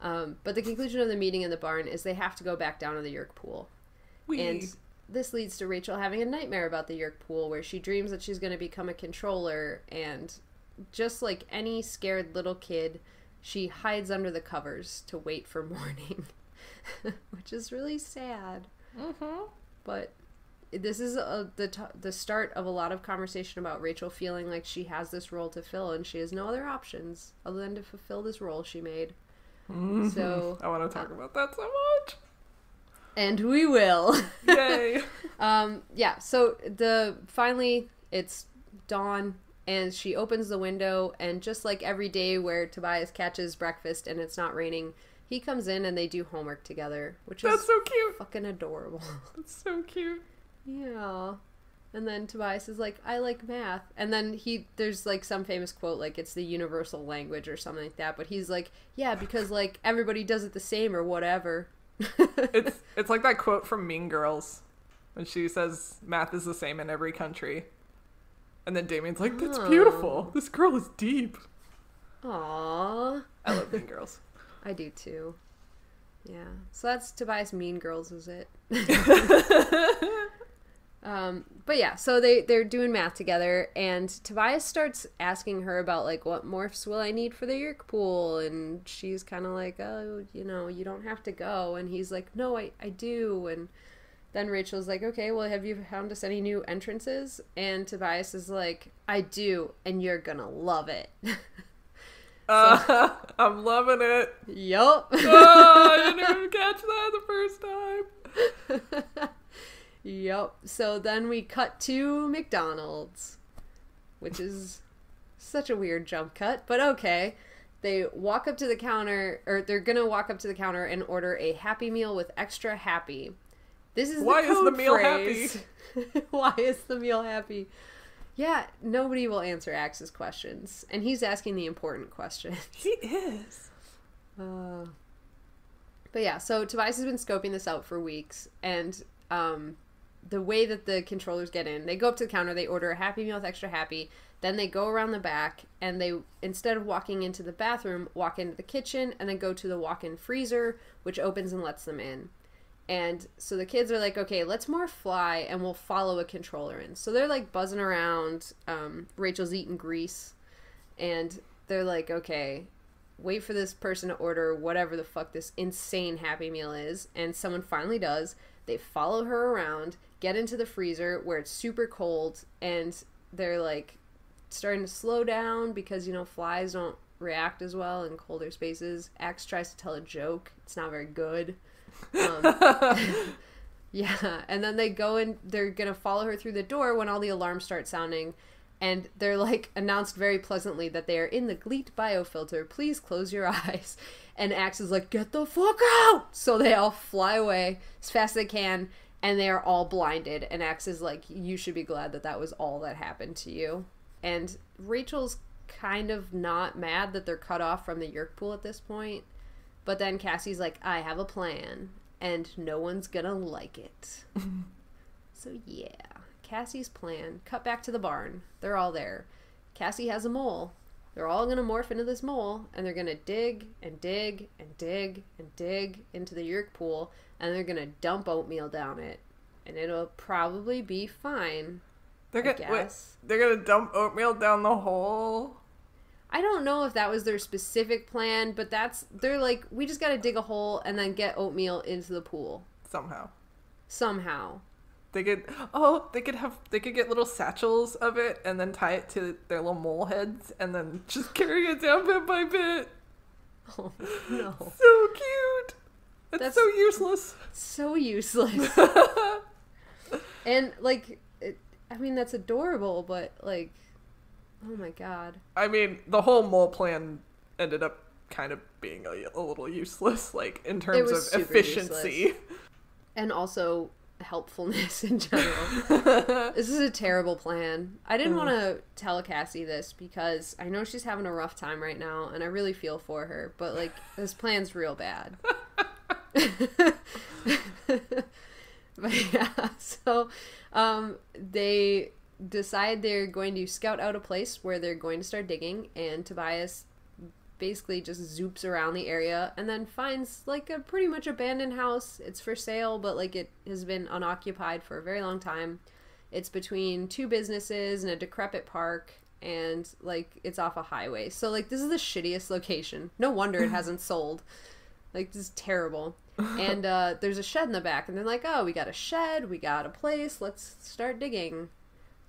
But the conclusion of the meeting in the barn is they have to go back down to the yerk pool. And this leads to Rachel having a nightmare about the Yerk pool where she dreams that she's going to become a controller, and just like any scared little kid, she hides under the covers to wait for morning, which is really sad. Mm-hmm. But this is the start of a lot of conversation about Rachel feeling like she has this role to fill and she has no other options other than to fulfill this role she made. Mm-hmm. So I want to talk about that so much. And we will. Yay. Yeah, so finally it's dawn and she opens the window, and just like every day where Tobias catches breakfast and it's not raining, he comes in and they do homework together, which is so cute. Fucking adorable. That's so cute. Yeah. And then Tobias is like, I like math. And then there's like some famous quote, like it's the universal language or something like that, but he's like, yeah, because like everybody does it the same or whatever. It's like that quote from Mean Girls when she says math is the same in every country, and then Damien's like, that's beautiful, this girl is deep. Aww. I love Mean Girls. I do too. Yeah, so that's Tobias Mean Girls, is it? But yeah, so they're doing math together, and Tobias starts asking her about, like, what morphs will I need for the Yerk pool, and she's kind of like, oh, you don't have to go, and he's like, no, I do, and then Rachel's like, okay, well, have you found us any new entrances? And Tobias is like, I do, and you're gonna love it. I'm loving it. Yup. Oh, I didn't even catch that the first time. Yep. So then we cut to McDonald's, which is such a weird jump cut, but okay. They walk up to the counter, or they're gonna walk up to the counter and order a Happy Meal with extra happy. This is Why the code is the meal phrase. happy? Why is the meal happy? Yeah, nobody will answer Axe's questions, and he's asking the important questions. He is. But yeah, so Tobias has been scoping this out for weeks, and the way that the controllers get in, they go up to the counter, they order a Happy Meal with extra happy, then they go around the back, and they, instead of walking into the bathroom, walk into the kitchen, and then go to the walk-in freezer, which opens and lets them in. And so the kids are like, okay, let's morph fly, and we'll follow a controller in. So they're like buzzing around, Rachel's eating grease, and they're like, okay, wait for this person to order whatever the fuck this insane Happy Meal is, and someone finally does. They follow her around, get into the freezer where it's super cold, and they're like starting to slow down because, flies don't react as well in colder spaces. Axe tries to tell a joke. It's not very good. Yeah, and then they go in, they're gonna follow her through the door when all the alarms start sounding, and they're like announced very pleasantly that they are in the GLEAT biofilter. Please close your eyes. And Axe is like, get the fuck out! So they all fly away as fast as they can, and they are all blinded. And Axe is like, you should be glad that was all that happened to you. And Rachel's kind of not mad that they're cut off from the Yerk pool at this point. But then Cassie's like, I have a plan, and no one's gonna like it. So yeah, Cassie's plan. Cut back to the barn. They're all there. Cassie has a mole. They're all going to morph into this mole, and they're going to dig and dig and dig and dig into the Yerk pool, and they're going to dump oatmeal down it. And it'll probably be fine, I guess. They're going to dump oatmeal down the hole? I don't know if that was their specific plan, but they're like, we just got to dig a hole and then get oatmeal into the pool. Somehow. They could get little satchels of it and then tie it to their little mole heads and then just carry it down bit by bit. Oh, no. So cute. That's so useless. So useless. And, like, that's adorable, but, like, oh my god. I mean, the whole mole plan ended up kind of being a little useless, like, in terms of efficiency. Useless. And also helpfulness in general. This is a terrible plan. I didn't want to tell Cassie this because I know she's having a rough time right now and I really feel for her, but like this plan's real bad. But yeah, so they decide they're going to scout out a place where they're going to start digging, and Tobias basically just zoops around the area and then finds like a pretty much abandoned house. It's for sale, but like it has been unoccupied for a very long time. It's between two businesses and a decrepit park, and like it's off a highway. So like this is the shittiest location. No wonder it hasn't sold. Like this is terrible. And there's a shed in the back, and they're like, oh, we got a shed, we got a place, let's start digging.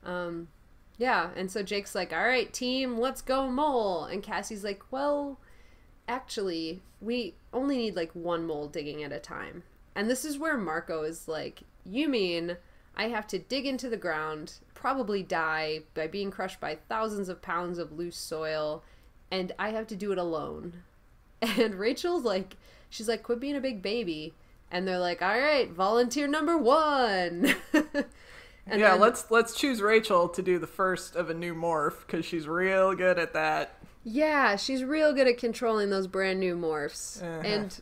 Yeah, and so Jake's like, all right, team, let's go mole. And Cassie's like, well, actually, we only need like one mole digging at a time. And this is where Marco is like, you mean I have to dig into the ground, probably die by being crushed by thousands of pounds of loose soil, and I have to do it alone. And Rachel's like, she's like, quit being a big baby. And they're like, all right, volunteer number 1. And yeah, then, let's choose Rachel to do the first of a new morph, because she's real good at that. yeah, she's real good at controlling those brand new morphs. Uh-huh. And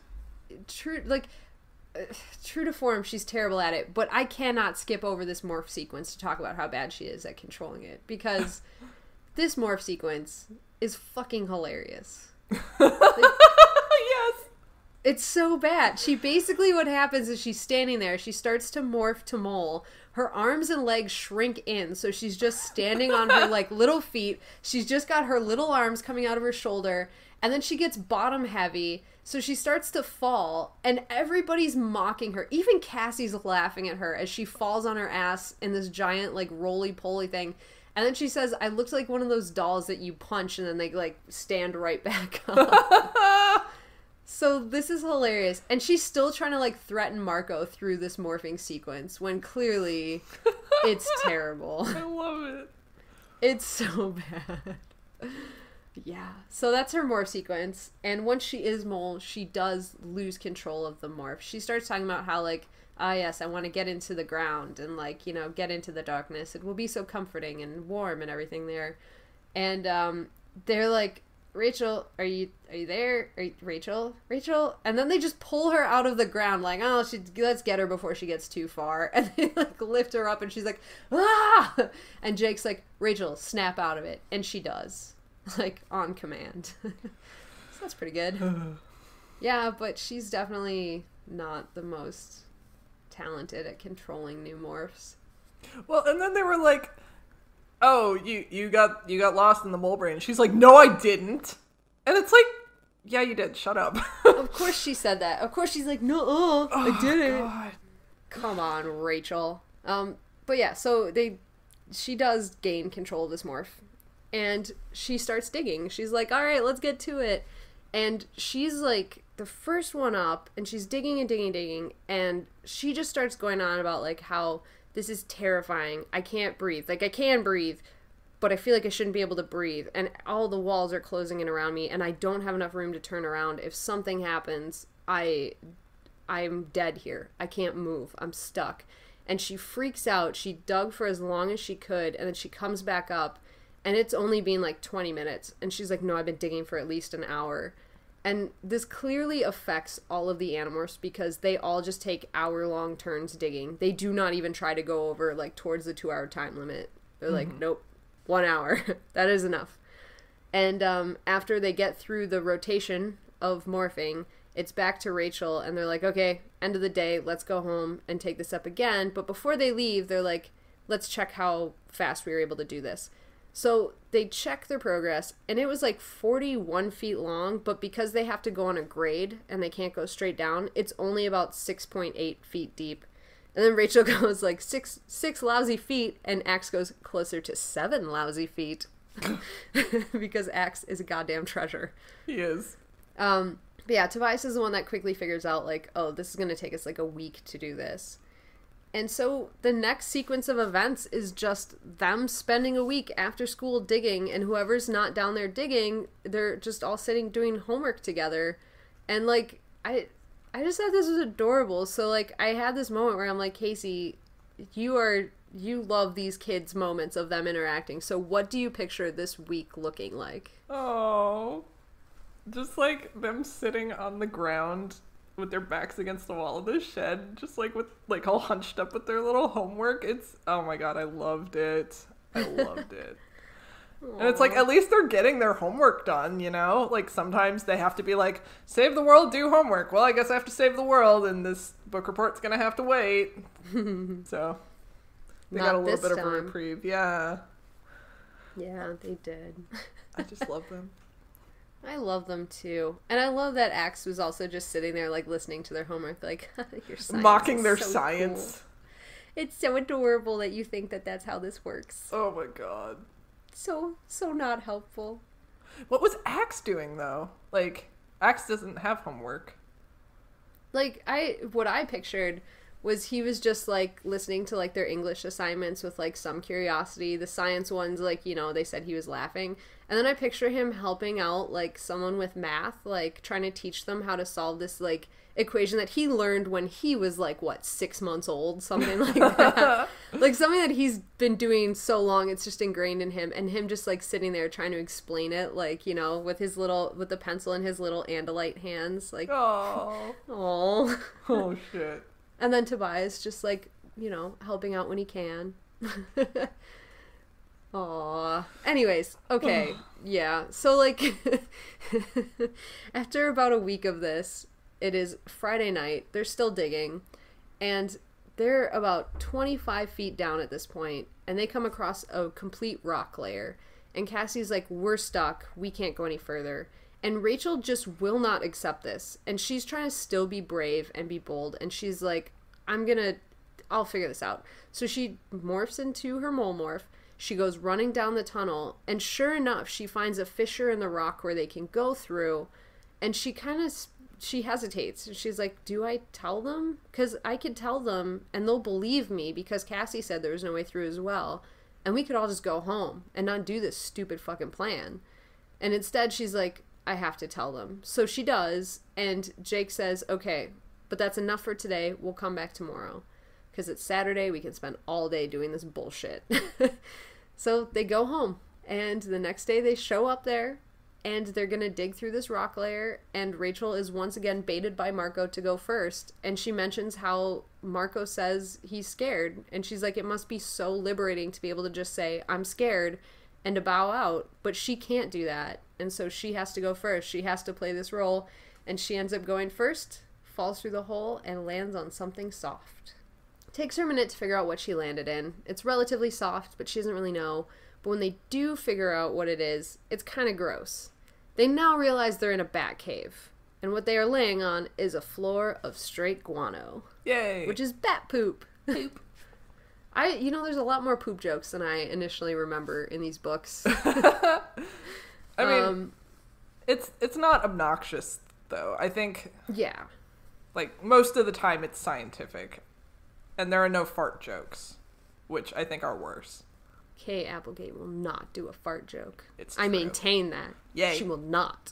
true to form, she's terrible at it. But I cannot skip over this morph sequence to talk about how bad she is at controlling it, because this morph sequence is fucking hilarious. Yes. It's so bad. She basically, what happens is she's standing there. She starts to morph to mole. Her arms and legs shrink in, so she's just standing on her like little feet. She's just got her little arms coming out of her shoulder, and then she gets bottom heavy, so she starts to fall, and everybody's mocking her. Even Cassie's laughing at her as she falls on her ass in this giant like roly-poly thing. And then she says, I looked like one of those dolls that you punch and then they like stand right back up. So this is hilarious. And she's still trying to like threaten Marco through this morphing sequence when clearly it's terrible. I love it. It's so bad. Yeah. So that's her morph sequence. And once she is mole, she does lose control of the morph. She starts talking about how like, ah, yes, I want to get into the ground and like, you know, get into the darkness. It will be so comforting and warm and everything there. And they're like, Rachel, are you there? Rachel? And then they just pull her out of the ground like, oh, let's get her before she gets too far. And they like lift her up and she's like, ah! And Jake's like, Rachel, snap out of it. And she does, like on command. So that's pretty good. Yeah, but she's definitely not the most talented at controlling new morphs. Well, and then they were like, oh, you got lost in the mole brain. She's like, no, I didn't. And it's like, yeah, you did. Shut up. Of course she said that. Of course she's like, no, I didn't. God. Come on, Rachel. But yeah, so she does gain control of this morph. And she starts digging. She's like, all right, let's get to it. And she's like the first one up, and she's digging and digging and digging, and she just starts going on about like how this is terrifying. I can't breathe. Like I can breathe, but I feel like I shouldn't be able to breathe, and all the walls are closing in around me, and I don't have enough room to turn around. If something happens, I'm dead here. I can't move. I'm stuck. And she freaks out. She dug for as long as she could, and then she comes back up, and it's only been like 20 minutes. And she's like, no, I've been digging for at least an hour. And this clearly affects all of the Animorphs because they all just take hour-long turns digging. They do not even try to go over, like, towards the 2-hour time limit. They're like, nope, 1 hour. That is enough. And after they get through the rotation of morphing, it's back to Rachel, and they're like, okay, end of the day, let's go home and take this up again. But before they leave, they're like, let's check how fast we were able to do this. So they check their progress, and it was like 41 feet long, but because they have to go on a grade and they can't go straight down, it's only about 6.8 feet deep. And then Rachel goes like six lousy feet, and Axe goes closer to 7 lousy feet because Axe is a goddamn treasure. He is. But yeah, Tobias is the one that quickly figures out like, oh, this is going to take us like a week to do this. And so the next sequence of events is just them spending a week after school digging, and whoever's not down there digging, they're just all sitting doing homework together. And like, I just thought this was adorable. So like, I had this moment where I'm like, Kaycie, you love these kids' moments of them interacting. So what do you picture this week looking like? Oh, just like them sitting on the ground with their backs against the wall of the shed, just like with like all hunched up with their little homework. It's, oh my god, I loved it. I loved it. And it's like, at least they're getting their homework done, you know? Like, sometimes they have to be like, save the world, do homework. Well, I guess I have to save the world, and this book report's gonna have to wait. So, they got a little bit of a reprieve. Yeah. Yeah, they did. I just love them. I love them, too. And I love that Axe was also just sitting there, like, listening to their homework, like, your science mocking their so science. Cool. It's so adorable that you think that that's how this works. Oh, my God. So not helpful. What was Axe doing, though? Like, Axe doesn't have homework. Like, what I pictured was he was just, like, listening to, like, their English assignments with, like, some curiosity. The science ones, like, you know, they said he was laughing. And then I picture him helping out, like, someone with math, like, trying to teach them how to solve this, like, equation that he learned when he was, like, 6 months old? Something like that. Like, something that he's been doing so long, it's just ingrained in him. And him just, like, sitting there trying to explain it, like, you know, with the pencil in his little Andalite hands. Like, oh. Oh, shit. And then Tobias just, like, you know, helping out when he can. Aww. Anyways, okay. Yeah. So, like, after about a week of this, it is Friday night. They're still digging. And they're about 25 feet down at this point. And they come across a complete rock layer. And Cassie's like, we're stuck. We can't go any further. And Rachel just will not accept this. And she's trying to still be brave and be bold. And she's like, I'll figure this out. So she morphs into her mole morph. She goes running down the tunnel. And sure enough, she finds a fissure in the rock where they can go through. And she hesitates. She's like, do I tell them? Because I could tell them and they'll believe me because Cassie said there was no way through as well. And we could all just go home and not do this stupid fucking plan. And instead, she's like, I have to tell them. So she does, and Jake says, okay, but that's enough for today. We'll come back tomorrow. Because it's Saturday, we can spend all day doing this bullshit. So they go home, and the next day they show up there, and they're going to dig through this rock layer, and Rachel is once again baited by Marco to go first, and she mentions how Marco says he's scared, and she's like, it must be so liberating to be able to just say, I'm scared, and to bow out, but she can't do that. And so she has to go first. She has to play this role. And she ends up going first, falls through the hole, and lands on something soft. It takes her a minute to figure out what she landed in. It's relatively soft, but she doesn't really know. But when they do figure out what it is, it's kind of gross. They now realize they're in a bat cave. And what they are laying on is a floor of straight guano. Yay! Which is bat poop. Poop. There's a lot more poop jokes than I initially remember in these books. I mean, it's not obnoxious, though. I think, yeah, like, most of the time it's scientific. And there are no fart jokes, which I think are worse. K.a.applegate will not do a fart joke. It's true. I maintain that. Yay. She will not.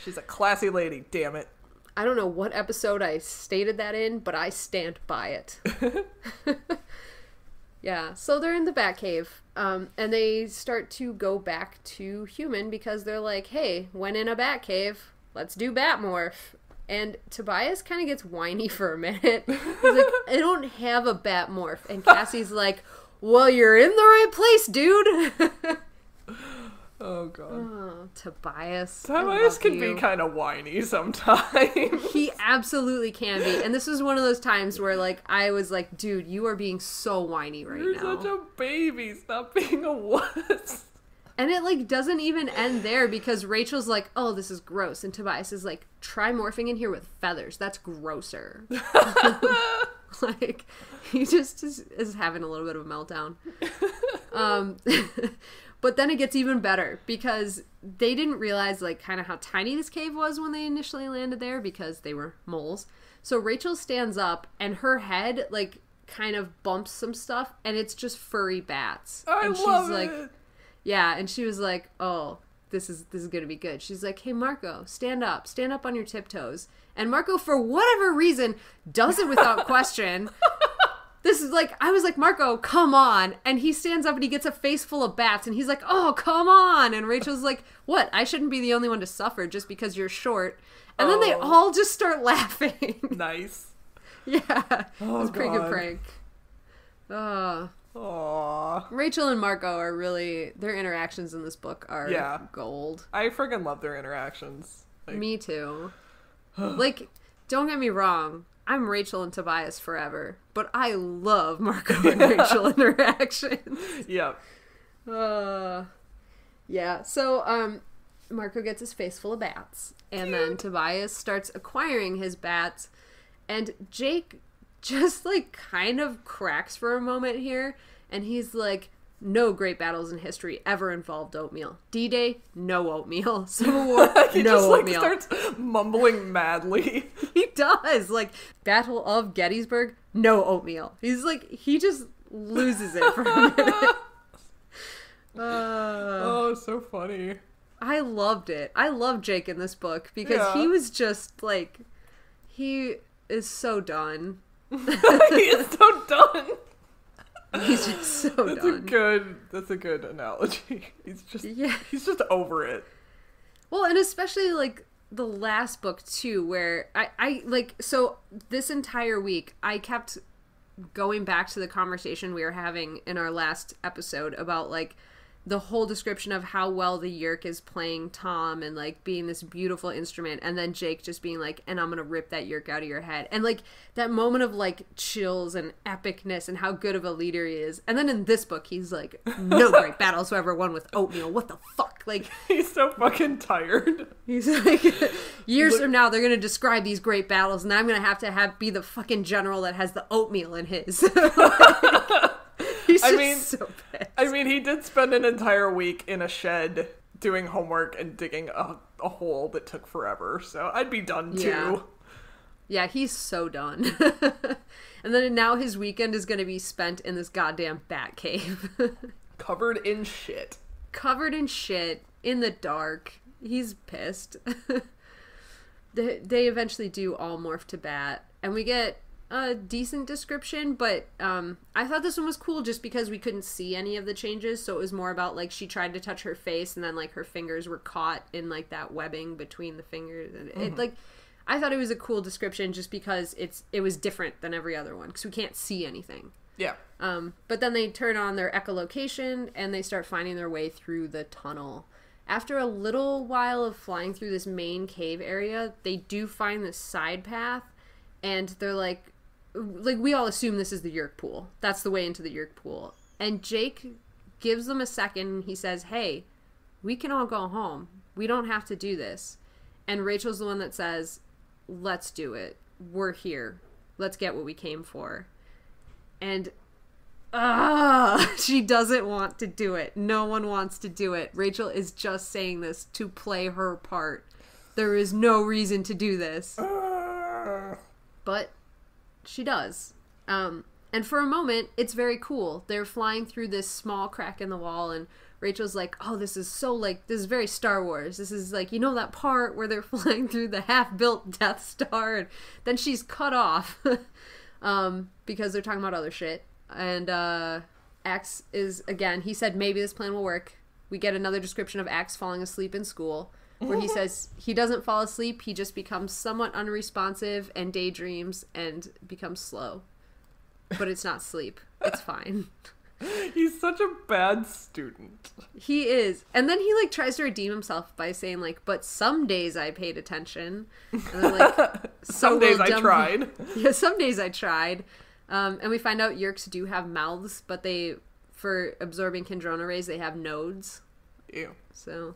She's a classy lady, damn it. I don't know what episode I stated that in, but I stand by it. Yeah, so they're in the Batcave, and they start to go back to human because they're like, hey, when in a Batcave, let's do Batmorph. And Tobias kind of gets whiny for a minute. He's like, I don't have a Batmorph. And Cassie's like, well, you're in the right place, dude. Oh, God. Oh, Tobias. Tobias can be kind of whiny sometimes. He absolutely can be. And this was one of those times where, like, I was like, dude, you are being so whiny right now. You're such a baby. Stop being a wuss. And it, like, doesn't even end there because Rachel's like, oh, this is gross. And Tobias is like, try morphing in here with feathers. That's grosser. Like, he just is having a little bit of a meltdown. But then it gets even better because they didn't realize, like, kind of how tiny this cave was when they initially landed there because they were moles. So Rachel stands up and her head, like, kind of bumps some stuff and it's just furry bats. And she's love like, it. Yeah, and she was like, oh, this is going to be good. She's like, hey, Marco, stand up on your tiptoes. And Marco, for whatever reason, does it without question. This is like, I was like, Marco, come on. And he stands up and he gets a face full of bats and he's like, oh, come on. And Rachel's like, what? I shouldn't be the only one to suffer just because you're short. And then they all just start laughing. Nice. Yeah. It was a pretty good prank. Oh Aww. Rachel and Marco are really, their interactions in this book are gold. I friggin' love their interactions. Like... Me too. Like, don't get me wrong, I'm Rachel and Tobias forever, but I love Marco and Rachel interactions. Yep. Yeah, so, Marco gets his face full of bats, and then Tobias starts acquiring his bats, and Jake just, like, kind of cracks for a moment here, and he's like, no great battles in history ever involved oatmeal. D-Day, no oatmeal. Civil War, he no just, like, oatmeal. Starts mumbling madly. He does. Like, Battle of Gettysburg, no oatmeal. He's like, he just loses it for a minute. Oh, so funny. I loved it. I love Jake in this book because he was just, like, he is so done. He is so done. He's just so done. That's a good analogy. He's just over it. Well, and especially like the last book too, where I like, so this entire week I kept going back to the conversation we were having in our last episode about like the whole description of how well the Yerk is playing Tom and like being this beautiful instrument, and then Jake just being like, and I'm gonna rip that Yerk out of your head, and like that moment of like chills and epicness and how good of a leader he is. And then in this book he's like, no great battles were ever won with oatmeal. What the fuck? Like, he's so fucking tired. He's like, years from now they're gonna describe these great battles and I'm gonna have to be the fucking general that has the oatmeal in his. He's just so pissed. I mean, he did spend an entire week in a shed doing homework and digging a hole that took forever, so I'd be done too. Yeah, he's so done. And then now his weekend is going to be spent in this goddamn bat cave. Covered in shit. Covered in shit, in the dark. He's pissed. They eventually do all morph to bat, and we get a decent description, but I thought this one was cool just because we couldn't see any of the changes, so it was more about like she tried to touch her face and then like her fingers were caught in like that webbing between the fingers, and it like, I thought it was a cool description just because it was different than every other one because we can't see anything. Yeah. But then they turn on their echolocation and they start finding their way through the tunnel. After a little while of flying through this main cave area, they do find this side path, and they're like we all assume this is the Yerk pool. That's the way into the Yerk pool. And Jake gives them a second and he says, hey, we can all go home. We don't have to do this. And Rachel's the one that says, let's do it. We're here. Let's get what we came for. And she doesn't want to do it. No one wants to do it. Rachel is just saying this to play her part. There is no reason to do this. But she does. And for a moment, it's very cool. They're flying through this small crack in the wall, and Rachel's like, oh, this is so, like, this is very Star Wars. This is, like, you know that part where they're flying through the half-built Death Star? And then she's cut off because they're talking about other shit. And Axe is, again, he said maybe this plan will work. We get another description of Axe falling asleep in school, where he says he doesn't fall asleep, he just becomes somewhat unresponsive and daydreams and becomes slow. But it's not sleep. It's fine. He's such a bad student. He is. And then he, like, tries to redeem himself by saying, like, but some days I paid attention. And they're like, some days I tried. Yeah, some days I tried. And we find out Yerks do have mouths, but for absorbing Kandrona rays, they have nodes. Ew. So,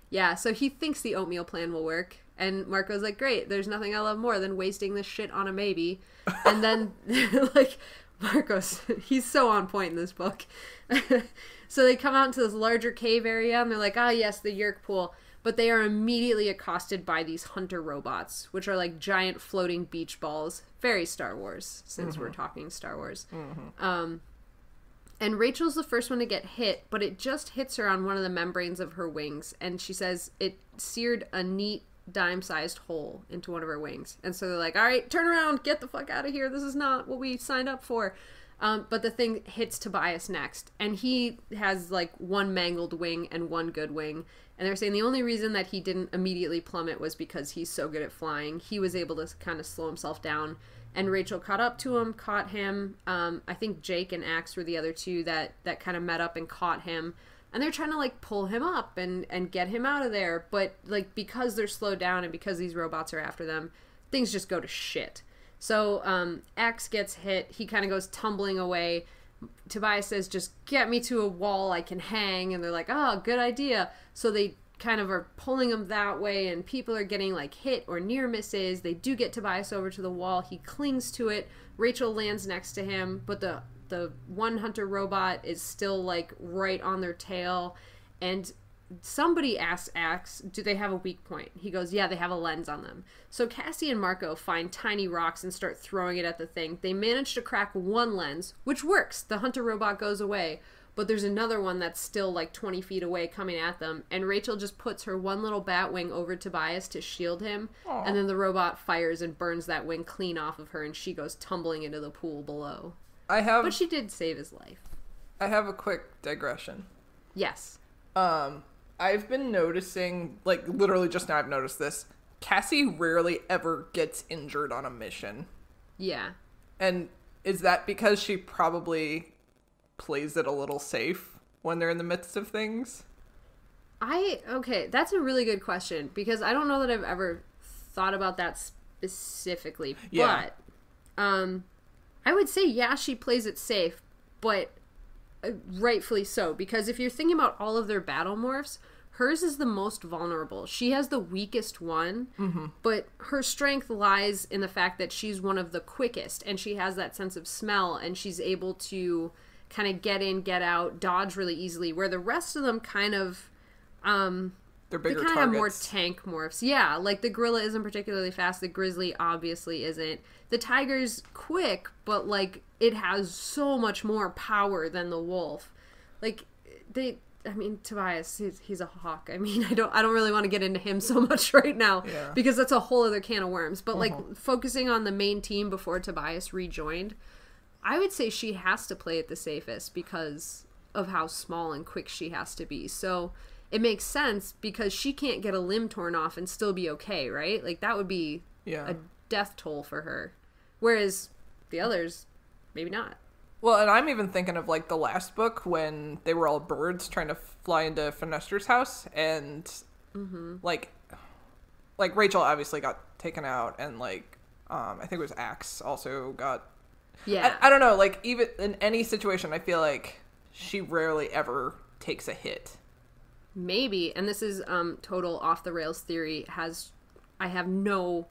yeah, so he thinks the oatmeal plan will work. And Marco's like, great, there's nothing I love more than wasting this shit on a maybe. And then, like, Marcos, he's so on point in this book. So they come out into this larger cave area, and they're like, yes, the Yerk pool. But they are immediately accosted by these hunter robots, which are like giant floating beach balls. Very Star Wars, since we're talking Star Wars. And Rachel's the first one to get hit, but it just hits her on one of the membranes of her wings. And she says it seared a neat dime-sized hole into one of her wings. And so they're like, all right, turn around, get the fuck out of here. This is not what we signed up for. But the thing hits Tobias next, and he has, like, one mangled wing and one good wing. And they're saying the only reason that he didn't immediately plummet was because he's so good at flying. He was able to kind of slow himself down. And Rachel caught up to him, caught him. I think Jake and Axe were the other two that kind of met up and caught him. And they're trying to, like, pull him up and get him out of there. But, like, because they're slowed down and because these robots are after them, things just go to shit. So, Axe gets hit. He kind of goes tumbling away. Tobias says, just get me to a wall I can hang. And they're like, oh, good idea. So they kind of are pulling him that way, and people are getting, like, hit or near misses. They do get Tobias over to the wall. He clings to it. Rachel lands next to him, but the one hunter robot is still, like, right on their tail. And somebody asks Axe, do they have a weak point? He goes, yeah, they have a lens on them. So Cassie and Marco find tiny rocks and start throwing it at the thing. They manage to crack one lens, which works. The hunter robot goes away, but there's another one that's still like 20 feet away coming at them. And Rachel just puts her one little bat wing over Tobias to shield him. Aww. And then the robot fires and burns that wing clean off of her, and she goes tumbling into the pool below. But she did save his life. I have a quick digression. Yes. I've been noticing, like, literally just now I've noticed this. Cassie rarely ever gets injured on a mission. Yeah. And is that because she probably plays it a little safe when they're in the midst of things? Okay, that's a really good question, because I don't know that I've ever thought about that specifically. Yeah. But, I would say, yeah, she plays it safe, but rightfully so, because if you're thinking about all of their battle morphs, hers is the most vulnerable. She has the weakest one, but her strength lies in the fact that she's one of the quickest, and she has that sense of smell, and she's able to kind of get in, get out, dodge really easily, where the rest of them kind of, they're bigger they kind targets. of have more tank morphs. Yeah, like the gorilla isn't particularly fast, the grizzly obviously isn't. The tiger's quick, but, like, it has so much more power than the wolf. Like, Tobias, he's a hawk. I mean, I don't really want to get into him so much right now, because that's a whole other can of worms. But, like, focusing on the main team before Tobias rejoined, I would say she has to play it the safest because of how small and quick she has to be. So it makes sense, because she can't get a limb torn off and still be okay, right? Like, that would be a death toll for her. Whereas the others, maybe not. Well, and I'm even thinking of, like, the last book when they were all birds trying to fly into Finester's house, and, like, Rachel obviously got taken out, and, like, I think it was Axe also got... Yeah. I don't know, like, even in any situation, I feel like she rarely ever takes a hit. Maybe, and this is total off-the-rails theory, I have no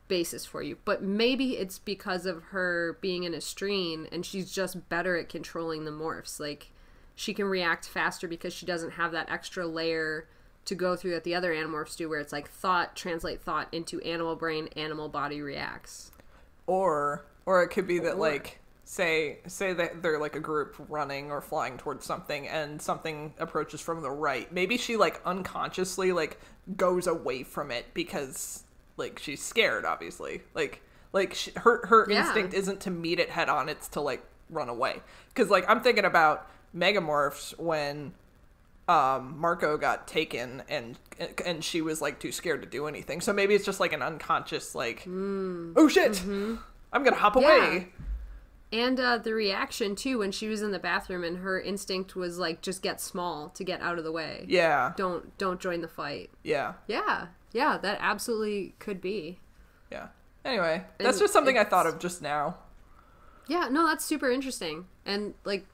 basis for you, but maybe it's because of her being an Estrine, and she's just better at controlling the morphs. Like, she can react faster because she doesn't have that extra layer to go through that the other Animorphs do, where it's like translate thought into animal brain, animal body reacts. Or it could be that, like, say that they're, like, a group running or flying towards something, and something approaches from the right. Maybe she, like, unconsciously, like, goes away from it because, like, she's scared, obviously. Her instinct isn't to meet it head on, it's to, like, run away. Because, like, I'm thinking about Megamorphs when Marco got taken and she was, like, too scared to do anything. So maybe it's just, like, an unconscious, like, oh shit, I'm gonna hop away. And the reaction, too, when she was in the bathroom, and her instinct was, like, just get small to get out of the way. Yeah. Don't join the fight. Yeah. Yeah, that absolutely could be. Yeah. Anyway, that's just something I thought of just now. Yeah, no, that's super interesting. And, like,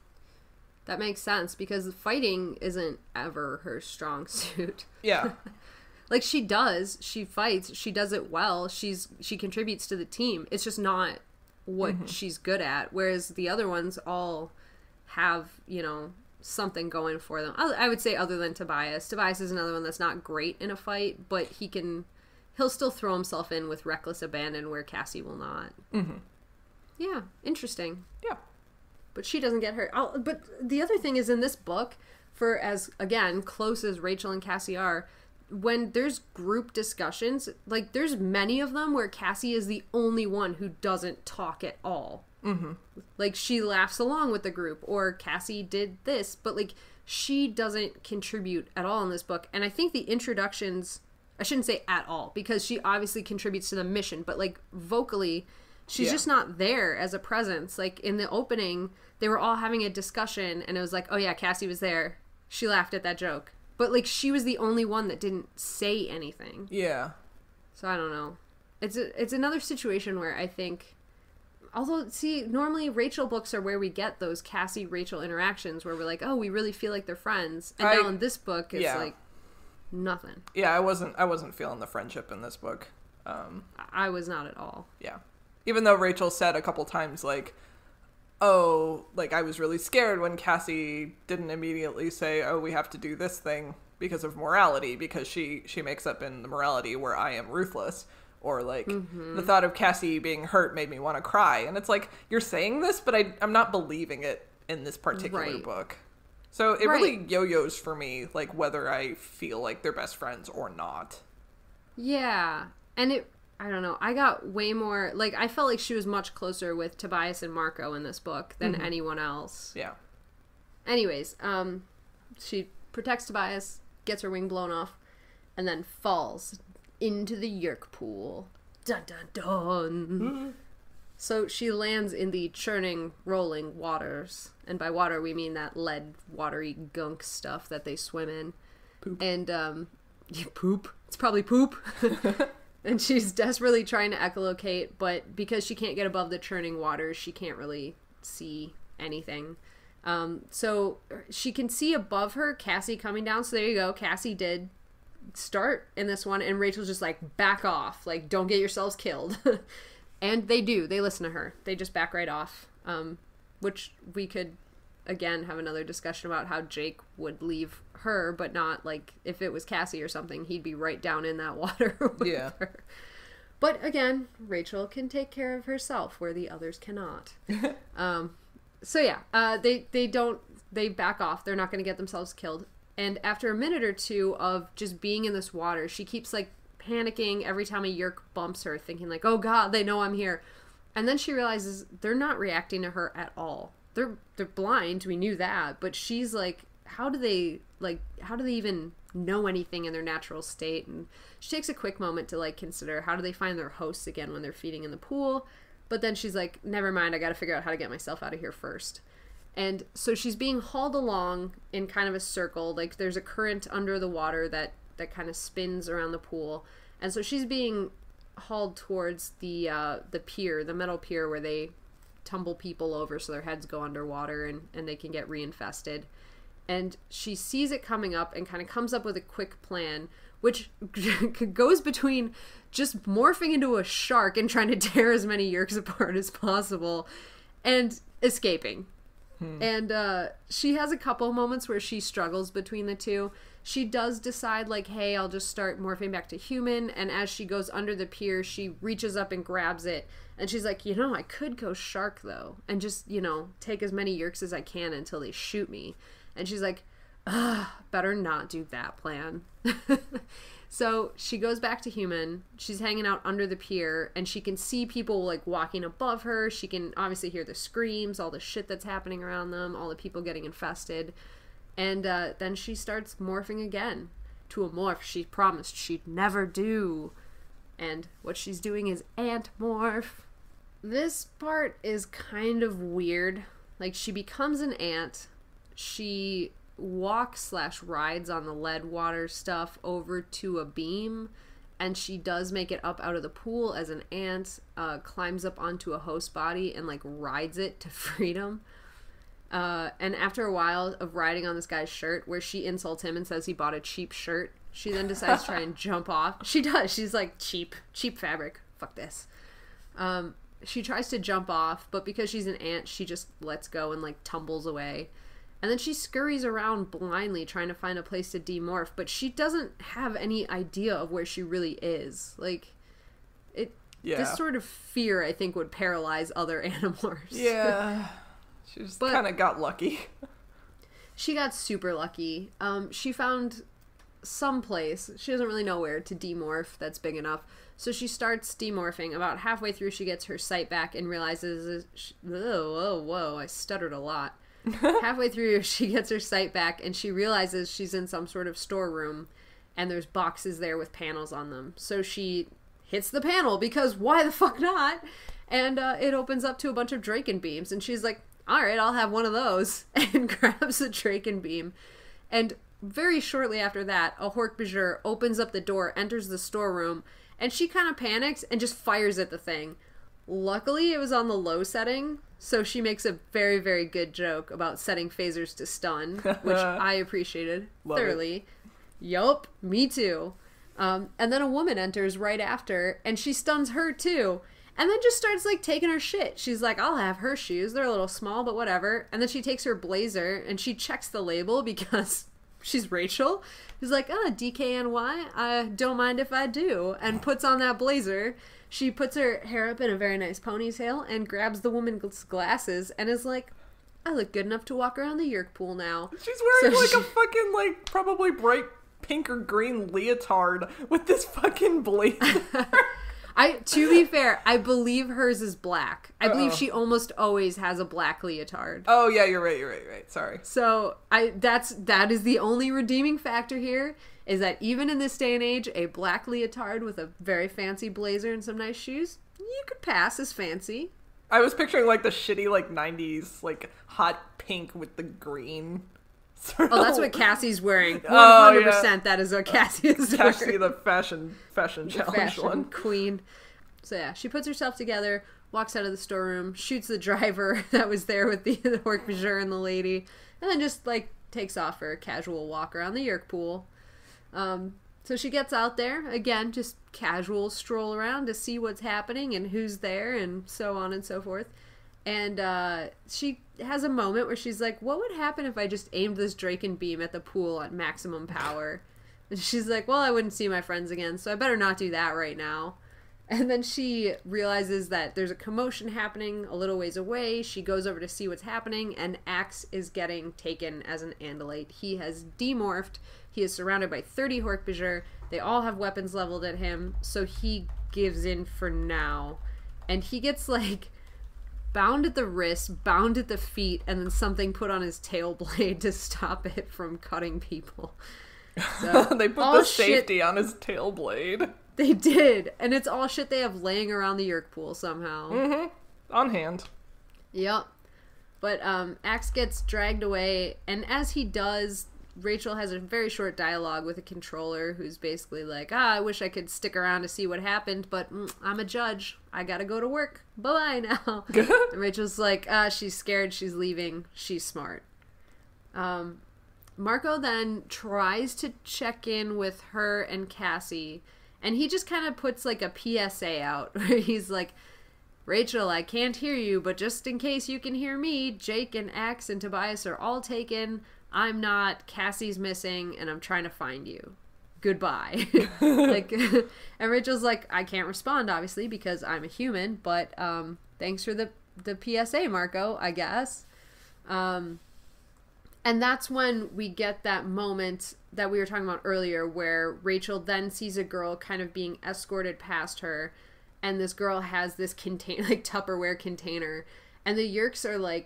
that makes sense, because fighting isn't ever her strong suit. Yeah. Like, she fights, she does it well, she contributes to the team. It's just not what she's good at, whereas the other ones all have, you know, something going for them. I would say other than Tobias. Tobias is another one that's not great in a fight, but he'll still throw himself in with reckless abandon where Cassie will not. Yeah, interesting. Yeah. But she doesn't get hurt. But the other thing is, in this book, for as, again, close as Rachel and Cassie are, when there's group discussions, like, there's many of them where Cassie is the only one who doesn't talk at all. Mm-hmm. Like, she laughs along with the group, or Cassie did this, but, like, she doesn't contribute at all in this book. And I think the introductions, I shouldn't say at all, because she obviously contributes to the mission, but, like, vocally, she's just not there as a presence. Like, in the opening, they were all having a discussion, and it was like, oh yeah, Cassie was there. She laughed at that joke. But, like, she was the only one that didn't say anything. Yeah. So, I don't know. It's another situation where I think... Although, see, normally Rachel books are where we get those Cassie-Rachel interactions where we're like, oh, we really feel like they're friends. And now in this book, it's like, nothing. Yeah, I wasn't feeling the friendship in this book. I was not at all. Yeah. Even though Rachel said a couple times, like, oh, like, I was really scared when Cassie didn't immediately say, oh, we have to do this thing because of morality, because she makes up in the morality where I am ruthless. Or, like, the thought of Cassie being hurt made me want to cry. And it's like, you're saying this, but I'm not believing it in this particular book. So it really yo-yos for me, like, whether I feel like they're best friends or not. Yeah. And I don't know. I got way more... Like, I felt like she was much closer with Tobias and Marco in this book than anyone else. Yeah. Anyways, she protects Tobias, gets her wing blown off, and then falls into the Yerk pool. Dun dun dun. So she lands in the churning, rolling waters. And by water, we mean that lead, watery gunk stuff that they swim in. Poop. And, poop. It's probably poop. And she's desperately trying to echolocate, but because she can't get above the churning waters, she can't really see anything. So she can see above her Cassie coming down. So there you go. Cassie did start in this one, and Rachel's just like, back off, like, don't get yourselves killed. And they do. They listen to her. They just back right off. Which we could again have another discussion about how Jake would leave her, but not like if it was Cassie or something, he'd be right down in that water with her. But again, Rachel can take care of herself where the others cannot. So yeah, they back off. They're not going to get themselves killed. And after a minute or two of just being in this water, she keeps, like, panicking every time a Yerk bumps her, thinking, like, oh, God, they know I'm here. And then she realizes they're not reacting to her at all. They're blind. We knew that. But she's like, how do they even know anything in their natural state? And she takes a quick moment to, like, consider how do they find their hosts again when they're feeding in the pool. But then she's like, never mind, I got to figure out how to get myself out of here first. And so she's being hauled along in kind of a circle. Like, there's a current under the water that kind of spins around the pool. And so she's being hauled towards the pier, the metal pier where they tumble people over so their heads go underwater and they can get reinfested. And she sees it coming up and kind of comes up with a quick plan, which goes between just morphing into a shark and trying to tear as many Yerks apart as possible and escaping. And she has a couple moments where she struggles between the two. She does decide, like, hey, I'll just start morphing back to human. And as she goes under the pier, she reaches up and grabs it. And she's like, I could go shark, though, and just, take as many Yerks as I can until they shoot me. And she's like, better not do that plan. So she goes back to human. She's hanging out under the pier, and she can see people, like, walking above her. She can obviously hear the screams, all the shit that's happening around them, all the people getting infested. And then she starts morphing again to a morph she promised she'd never do. And what she's doing is ant morph. This part is kind of weird. Like, she becomes an ant. She walks/rides on the lead water stuff over to a beam, and she does make it up out of the pool as an ant, climbs up onto a host body and, like, rides it to freedom. And after a while of riding on this guy's shirt, where she insults him and says he bought a cheap shirt, she then decides to try and jump off. She does. She's like, cheap fabric. Fuck this. She tries to jump off, but because she's an ant, she just lets go and, like, tumbles away. And then she scurries around blindly trying to find a place to demorph, but she doesn't have any idea of where she really is. Like, this sort of fear, I think, would paralyze other Animorphs. Yeah. She just kind of got lucky. She got super lucky. She found someplace. She doesn't really know where to demorph that's big enough. So she starts demorphing. About halfway through, she gets her sight back and realizes... Whoa, I stuttered a lot. Halfway through, she gets her sight back and she realizes she's in some sort of storeroom and there's boxes there with panels on them. So she hits the panel because why the fuck not? And it opens up to a bunch of Draken beams and she's like, alright, I'll have one of those, and grabs a Draken beam. And very shortly after that, a Hork-Bajir opens up the door, enters the storeroom, and she kind of panics and just fires at the thing. Luckily, it was on the low setting, so she makes a very, very good joke about setting phasers to stun, which I appreciated thoroughly. Yup, me too. And then a woman enters right after, and she stuns her too. And then just starts, like, taking her shit. She's like, I'll have her shoes. They're a little small, but whatever. And then she takes her blazer, and she checks the label because she's Rachel. She's like, DKNY? I don't mind if I do. And puts on that blazer. She puts her hair up in a very nice ponytail and grabs the woman's glasses and is like, I look good enough to walk around the Yerk pool now. She's wearing, a fucking, probably bright pink or green leotard with this fucking blazer. To be fair, I believe hers is black. I believe she almost always has a black leotard. Oh yeah, you're right. Sorry. So that is the only redeeming factor here, is that even in this day and age, a black leotard with a very fancy blazer and some nice shoes, you could pass as fancy. I was picturing the shitty 90s hot pink with the green. Oh, that's what Cassie's wearing. 100% that is what Cassie is wearing. Cassie, the fashion challenge one. Queen. So yeah, she puts herself together, walks out of the storeroom, shoots the driver that was there with the Hork-Bajir and the lady, and then just takes off for a casual walk around the Yerk pool. So she gets out there, again, just casual stroll around to see what's happening and who's there and so on and so forth. And she has a moment where she's like, what would happen if I just aimed this Draken beam at the pool at maximum power? And she's like, well, I wouldn't see my friends again, so I better not do that right now. And then she realizes that there's a commotion happening a little ways away. She goes over to see what's happening, and Axe is getting taken as an Andalite. He has demorphed. He is surrounded by 30 Hork-Bajir. They all have weapons leveled at him, so he gives in for now. And he gets, bound at the wrist, bound at the feet, and then something put on his tail blade to stop it from cutting people. So, they put the safety on his tail blade. They did, and it's all shit they have laying around the Yerk pool somehow. Mm-hmm. On hand. Yep. But Axe gets dragged away, and as he does, Rachel has a very short dialogue with a controller who's basically like, I wish I could stick around to see what happened, but I'm a judge. I gotta go to work. Bye-bye now. And Rachel's like, she's scared, she's leaving, she's smart. Marco then tries to check in with her and Cassie, and he just kind of puts a PSA out where he's like, Rachel, I can't hear you, but just in case you can hear me, Jake and Axe and Tobias are all taken. I'm not, Cassie's missing, and I'm trying to find you. Goodbye. And Rachel's like, I can't respond, obviously, because I'm a human, but thanks for the PSA, Marco, I guess. And that's when we get that moment that we were talking about earlier, where Rachel then sees a girl kind of being escorted past her, and this girl has this Tupperware container, and the Yerks are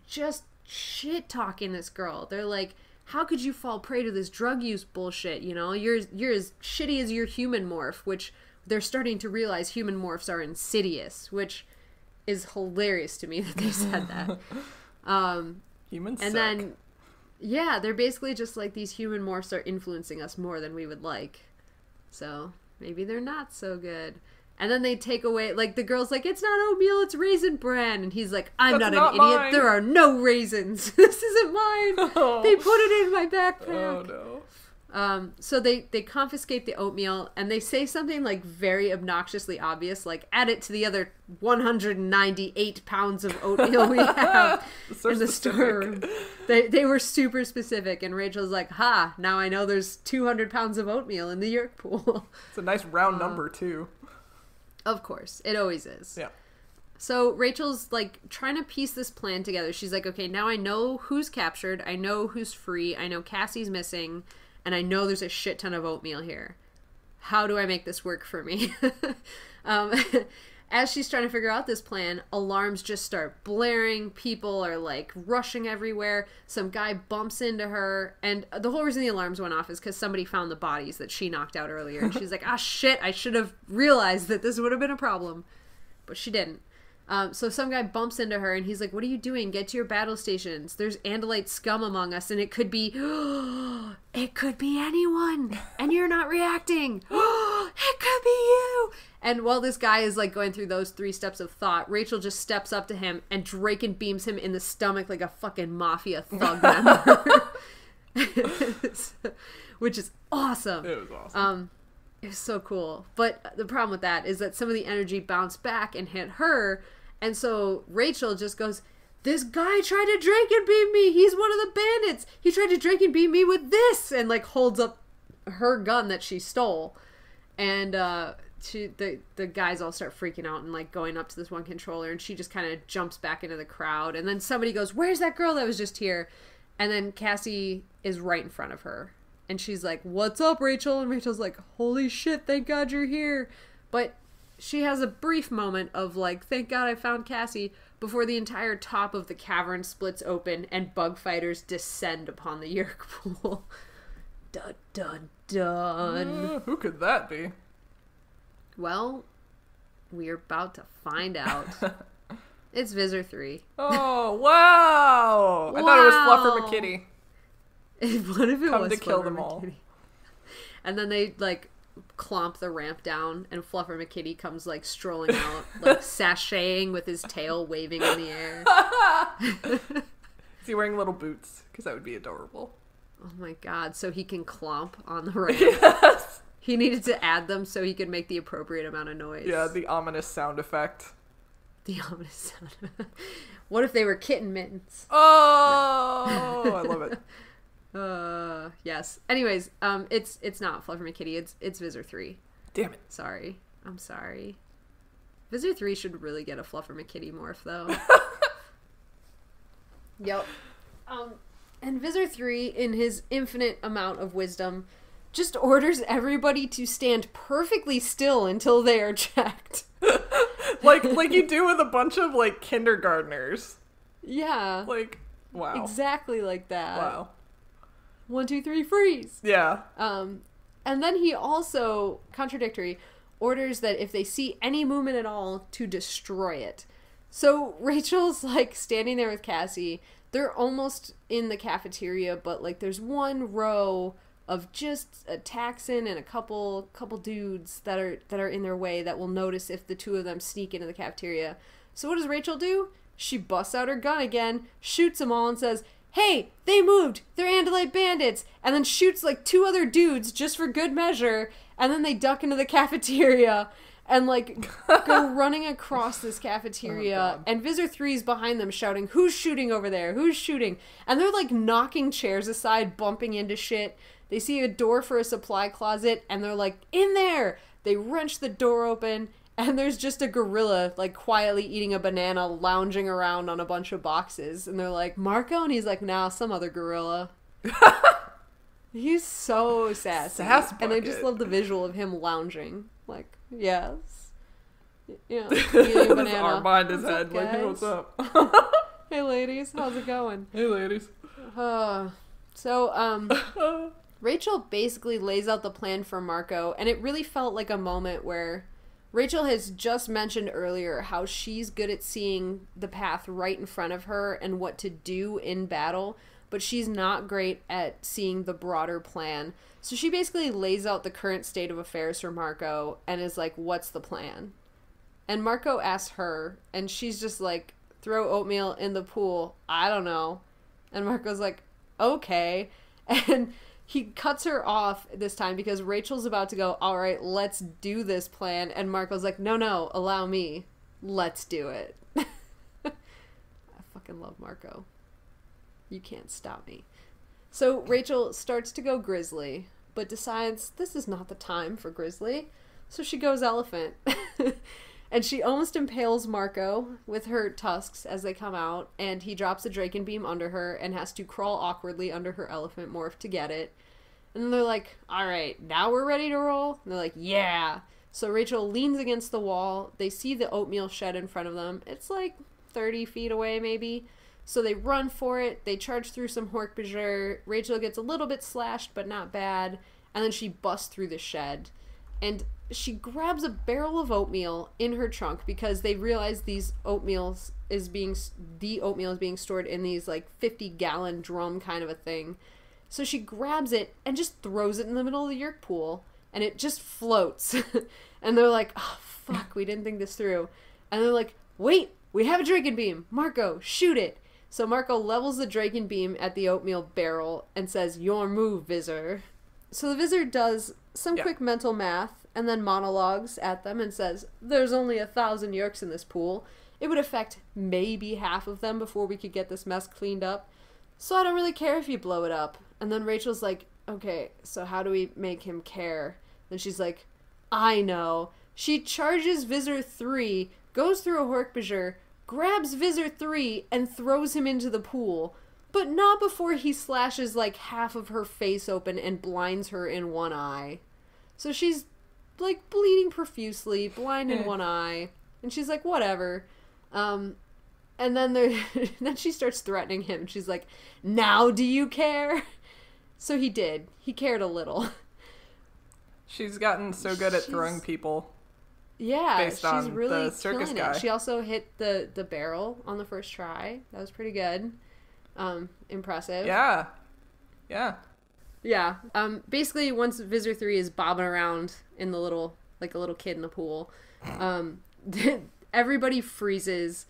just shit-talking this girl. They're like, how could you fall prey to this drug use bullshit, you're as shitty as your human morph, which they're starting to realize human morphs are insidious, which is hilarious to me that they said that. Humans and suck. Then yeah, they're basically just like, these human morphs are influencing us more than we would like, so maybe they're not so good. And then they take away, the girl's like, it's not oatmeal, it's Raisin Bran. And he's like, I'm not an idiot. Mine. There are no raisins. This isn't mine. Oh. They put it in my backpack. Oh, no. So they confiscate the oatmeal, and they say something, very obnoxiously obvious, add it to the other 198 pounds of oatmeal we have So in the storeroom. They were super specific, and Rachel's like, ha, now I know there's 200 pounds of oatmeal in the Yerk pool. It's a nice round number, too. Of course. It always is. Yeah. So Rachel's, trying to piece this plan together. She's like, okay, now I know who's captured. I know who's free. I know Cassie's missing. and I know there's a shit ton of oatmeal here. How do I make this work for me? As she's trying to figure out this plan, alarms just start blaring. People are, like, rushing everywhere. Some guy bumps into her. And the whole reason the alarms went off is because somebody found the bodies that she knocked out earlier. And she's like, ah, shit, I should have realized that this would have been a problem. But she didn't. So some guy bumps into her, and he's like, what are you doing? Get to your battle stations. There's Andalite scum among us, and it could be... it could be anyone! And you're not reacting! It could be you! And while this guy is, like, going through those 3 steps of thought, Rachel just steps up to him and Draken beams him in the stomach like a fucking mafia thug member. Which is awesome. It was awesome. It was so cool. But the problem with that is that some of the energy bounced back and hit her, and so Rachel just goes, this guy tried to Draken beam me! He's one of the bandits! He tried to Draken beam me with this! And, like, holds up her gun that she stole. And, the guys all start freaking out and, like, going up to this one controller, and she just kind of jumps back into the crowd, and then somebody goes, where's that girl that was just here? And then Cassie is right in front of her, and she's like, what's up, Rachel? And Rachel's like, holy shit, thank God you're here. But she has a brief moment of, like, thank God I found Cassie, before the entire top of the cavern splits open and bug fighters descend upon the Yerk pool. Dun dun dun. Who could that be? Well, we're about to find out. It's Visor 3. Oh, wow! I thought it was Fluffer McKitty. What if it Come was to kill Fluffer them all. McKitty? And then they, like, clomp the ramp down, and Fluffer McKitty comes, like, strolling out, like, sashaying with his tail waving in the air. Is he wearing little boots? Because that would be adorable. Oh my god, so he can clomp on the ramp. Yes! He needed to add them so he could make the appropriate amount of noise. Yeah, the ominous sound effect. The ominous sound. What if they were kitten mittens? Oh, I love it. Yes. Anyways, it's not Fluffer McKitty. It's Visor 3. Damn it. Sorry. I'm sorry. Visor 3 should really get a Fluffer McKitty morph, though. Yep. And Visor 3, in his infinite amount of wisdom, just orders everybody to stand perfectly still until they are checked. like you do with a bunch of, like, kindergartners. Yeah. Like, wow. Exactly like that. Wow. 1, 2, 3, freeze. Yeah. And then he also, contradictory, orders that if they see any movement at all, to destroy it. So Rachel's, like, standing there with Cassie. They're almost in the cafeteria, but, like, there's one row of just a Taxon and a couple dudes that are in their way that will notice if the two of them sneak into the cafeteria. So what does Rachel do? She busts out her gun again, shoots them all, and says, hey, they moved! They're Andalite bandits! And then shoots, like, 2 other dudes just for good measure, and then they duck into the cafeteria and, like, go running across this cafeteria, and Visor 3's behind them shouting, who's shooting over there? Who's shooting? And they're, like, knocking chairs aside, bumping into shit. They see a door for a supply closet, and they're like, in there! They wrench the door open, and there's just a gorilla, like, quietly eating a banana, lounging around on a bunch of boxes. And they're like, Marco? And he's like, nah, some other gorilla. He's so sassy. And I just love the visual of him lounging. Like, yes. Yeah. Eating a banana. His arm behind his head, like, hey, what's up? Hey, ladies, how's it going? Hey, ladies. Rachel basically lays out the plan for Marco, and it really felt like a moment where Rachel has just mentioned earlier how she's good at seeing the path right in front of her and what to do in battle, but she's not great at seeing the broader plan. So she basically lays out the current state of affairs for Marco and is like, what's the plan? And Marco asks her, and she's just like, throw oatmeal in the pool. I don't know. And Marco's like, okay. And he cuts her off this time because Rachel's about to go, all right, let's do this plan. And Marco's like, no, allow me. Let's do it. I fucking love Marco. You can't stop me. So Rachel starts to go grizzly, but decides this is not the time for grizzly. So she goes elephant. And she almost impales Marco with her tusks as they come out, and he drops a Draken beam under her and has to crawl awkwardly under her elephant morph to get it. And they're like, all right, now we're ready to roll? And they're like, yeah. So Rachel leans against the wall. They see the oatmeal shed in front of them. It's like 30 feet away, maybe. So they run for it. They charge through some Hork-Bajir. Rachel gets a little bit slashed, but not bad. And then she busts through the shed. And she grabs a barrel of oatmeal in her trunk because they realize the oatmeal is being stored in these like 50-gallon drum kind of a thing. So she grabs it and just throws it in the middle of the Yerk pool. And it just floats. And they're like, oh, fuck, we didn't think this through. And they're like, wait, we have a Draken Beam. Marco, shoot it. So Marco levels the Draken Beam at the oatmeal barrel and says, your move, Visor. So the Visor does some quick mental math and then monologues at them and says, there's only 1,000 Yerks in this pool. It would affect maybe half of them before we could get this mess cleaned up. So I don't really care if you blow it up. And then Rachel's like, okay, so how do we make him care? And she's like, I know. She charges Visor 3, goes through a Hork-Bajir, grabs Visor 3, and throws him into the pool. But not before he slashes like half of her face open and blinds her in one eye. So she's like bleeding profusely, blind in one eye. And she's like, whatever. And then then she starts threatening him. She's like, now do you care? So he did. He cared a little. She's gotten so good at throwing people. Yeah, based on she's really the circus killing guy. it. She also hit the barrel on the first try. That was pretty good. Impressive. Yeah. Yeah. Yeah. Basically, once Visor 3 is bobbing around in the little, like a little kid in the pool, everybody freezes,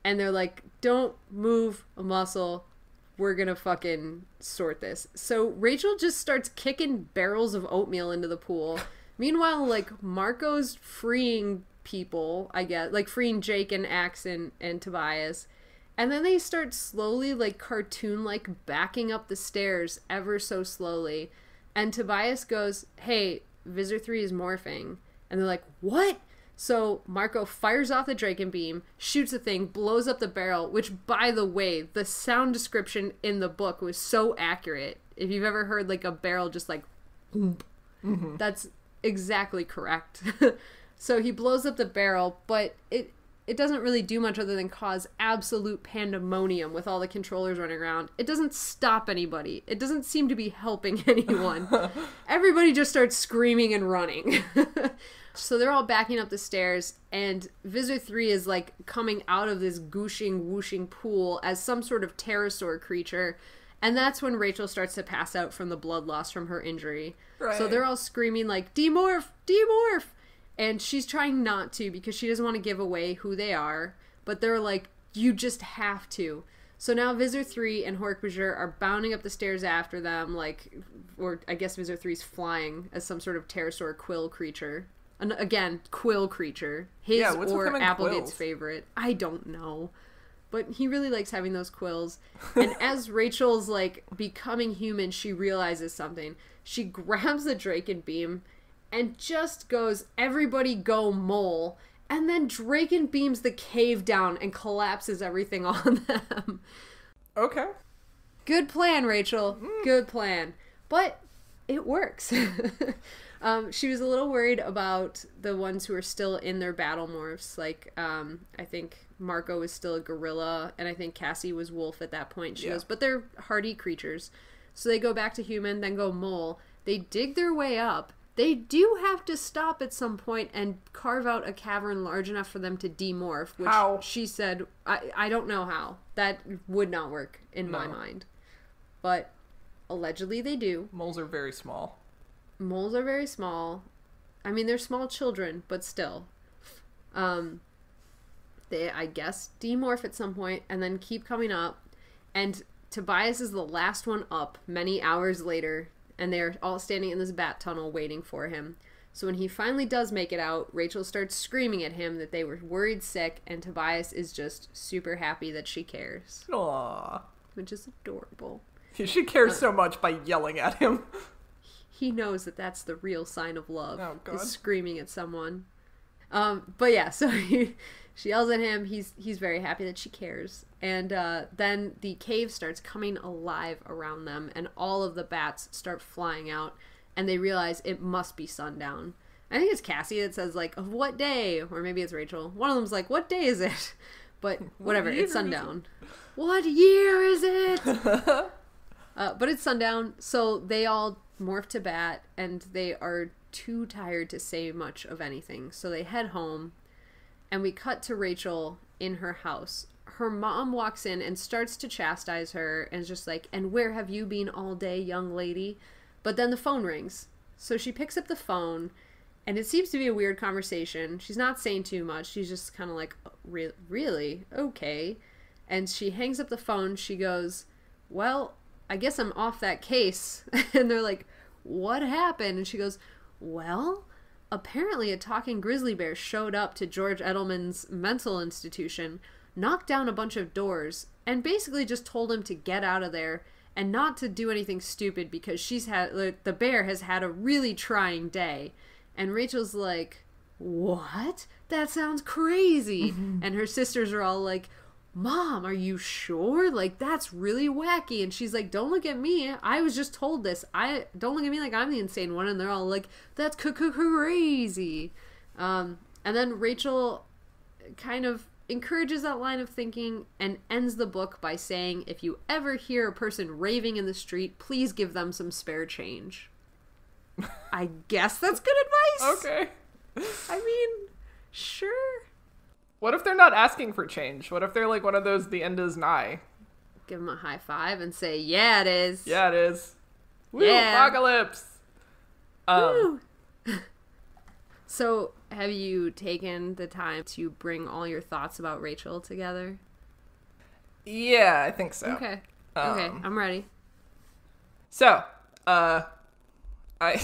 and they're like, don't move a muscle. We're gonna fucking sort this. So Rachel just starts kicking barrels of oatmeal into the pool. Meanwhile, like, Marco's freeing people, I guess, like freeing Jake and Axe and Tobias. And then they start slowly, like, cartoon-like backing up the stairs ever so slowly. And Tobias goes, hey, Visor 3 is morphing. And they're like, what? So Marco fires off the Draken Beam, shoots the thing, blows up the barrel, which, by the way, the sound description in the book was so accurate. If you've ever heard, like, a barrel just, like, boom, that's exactly correct. So he blows up the barrel, but it doesn't really do much other than cause absolute pandemonium with all the controllers running around. It doesn't stop anybody. It doesn't seem to be helping anyone. Everybody just starts screaming and running. So they're all backing up the stairs, and Visor 3 is, like, coming out of this gooshing, whooshing pool as some sort of pterosaur creature, and that's when Rachel starts to pass out from the blood loss from her injury. Right. So they're all screaming, like, demorph! Demorph! And she's trying not to because she doesn't want to give away who they are, but they're like, you just have to. So now Visor 3 and Hork-Bajir are bounding up the stairs after them, like, or I guess Visor 3's flying as some sort of pterosaur quill creature. And again, quill creature. His or Applegate's favorite. I don't know. But he really likes having those quills. And as Rachel's, like, becoming human, she realizes something. She grabs the Draken Beam and just goes, everybody go mole. And then Draken beams the cave down and collapses everything on them. Okay. Good plan, Rachel. Good plan. But it works. She was a little worried about the ones who are still in their battle morphs. Like, I think Marco was still a gorilla, and I think Cassie was wolf at that point. She goes, but they're hardy creatures. So they go back to human, then go mole. They dig their way up. They do have to stop at some point and carve out a cavern large enough for them to demorph, which how? She said, I don't know how. That would not work in my mind. But allegedly they do. Moles are very small. Moles are very small. I mean, they're small children, but still. They, I guess, demorph at some point and then keep coming up. And Tobias is the last one up many hours later, and they're all standing in this bat tunnel waiting for him. So when he finally does make it out, Rachel starts screaming at him that they were worried sick, and Tobias is just super happy that she cares. Aww. Which is adorable. She cares so much by yelling at him. He knows that that's the real sign of love. Oh, God. Is screaming at someone. But yeah, so She yells at him. He's very happy that she cares. And then the cave starts coming alive around them, and all of the bats start flying out, and they realize it must be sundown. I think it's Cassie that says, like, of what day? Or maybe it's Rachel. One of them's like, what day is it? But whatever, it's sundown. What year is it? But it's sundown, so they all morph to bat, and they are too tired to say much of anything. So they head home. And we cut to Rachel in her house. Her mom walks in and starts to chastise her and is just like, and where have you been all day, young lady? But then the phone rings. So she picks up the phone, and it seems to be a weird conversation. She's not saying too much. She's just kind of like, really? Okay. And she hangs up the phone. She goes, well, I guess I'm off that case. And they're like, what happened? And she goes, well, apparently a talking grizzly bear showed up to George Edelman's mental institution, knocked down a bunch of doors, and basically just told him to get out of there and not to do anything stupid because the bear has had a really trying day. And Rachel's like, what? That sounds crazy. And her sisters are all like, Mom, are you sure? Like, that's really wacky. And she's like, don't look at me. I was just told this. Don't look at me like I'm the insane one. And they're all like, that's crazy. And then Rachel kind of encourages that line of thinking and ends the book by saying, if you ever hear a person raving in the street, please give them some spare change. I guess that's good advice. Okay. I mean, sure. What if they're not asking for change? What if they're like one of those, the end is nigh? Give them a high five and say, yeah, it is. Yeah, it is. Woo, yeah. Apocalypse! Woo. So, have you taken the time to bring all your thoughts about Rachel together? Yeah, I think so. Okay. Okay, I'm ready. So, I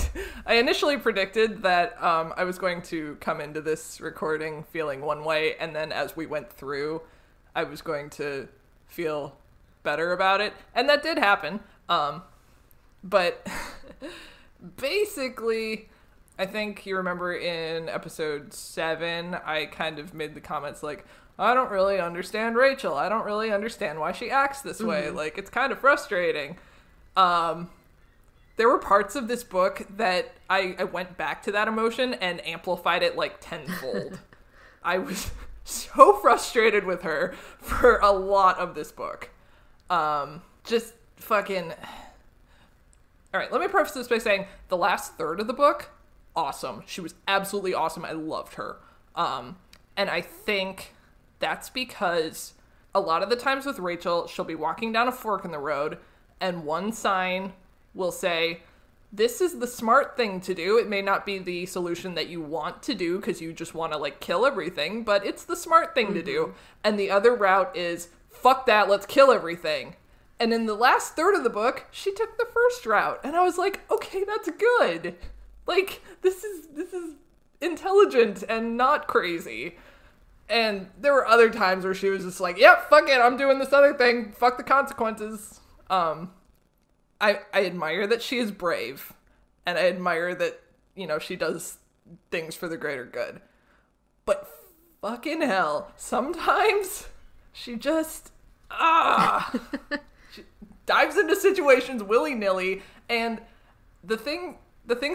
initially predicted that I was going to come into this recording feeling one way, and then as we went through, I was going to feel better about it, and that did happen. But basically, I think you remember in episode 7, I kind of made the comments like, I don't really understand Rachel. I don't really understand why she acts this way. Like, it's kind of frustrating. There were parts of this book that I went back to that emotion and amplified it like tenfold. I was so frustrated with her for a lot of this book. Just fucking... Alright, let me preface this by saying the last third of the book, awesome. She was absolutely awesome. I loved her. And I think that's because a lot of the times with Rachel, she'll be walking down a fork in the road and one sign will say, this is the smart thing to do. It may not be the solution that you want to do because you just want to like kill everything, but it's the smart thing to do. And the other route is, fuck that, let's kill everything. And in the last third of the book, she took the first route. And I was like, okay, that's good. Like, this is intelligent and not crazy. And there were other times where she was just like, yep, fuck it, I'm doing this other thing. Fuck the consequences. I admire that she is brave. And I admire that, you know, she does things for the greater good. But fucking hell, sometimes she just, she dives into situations willy-nilly. And the things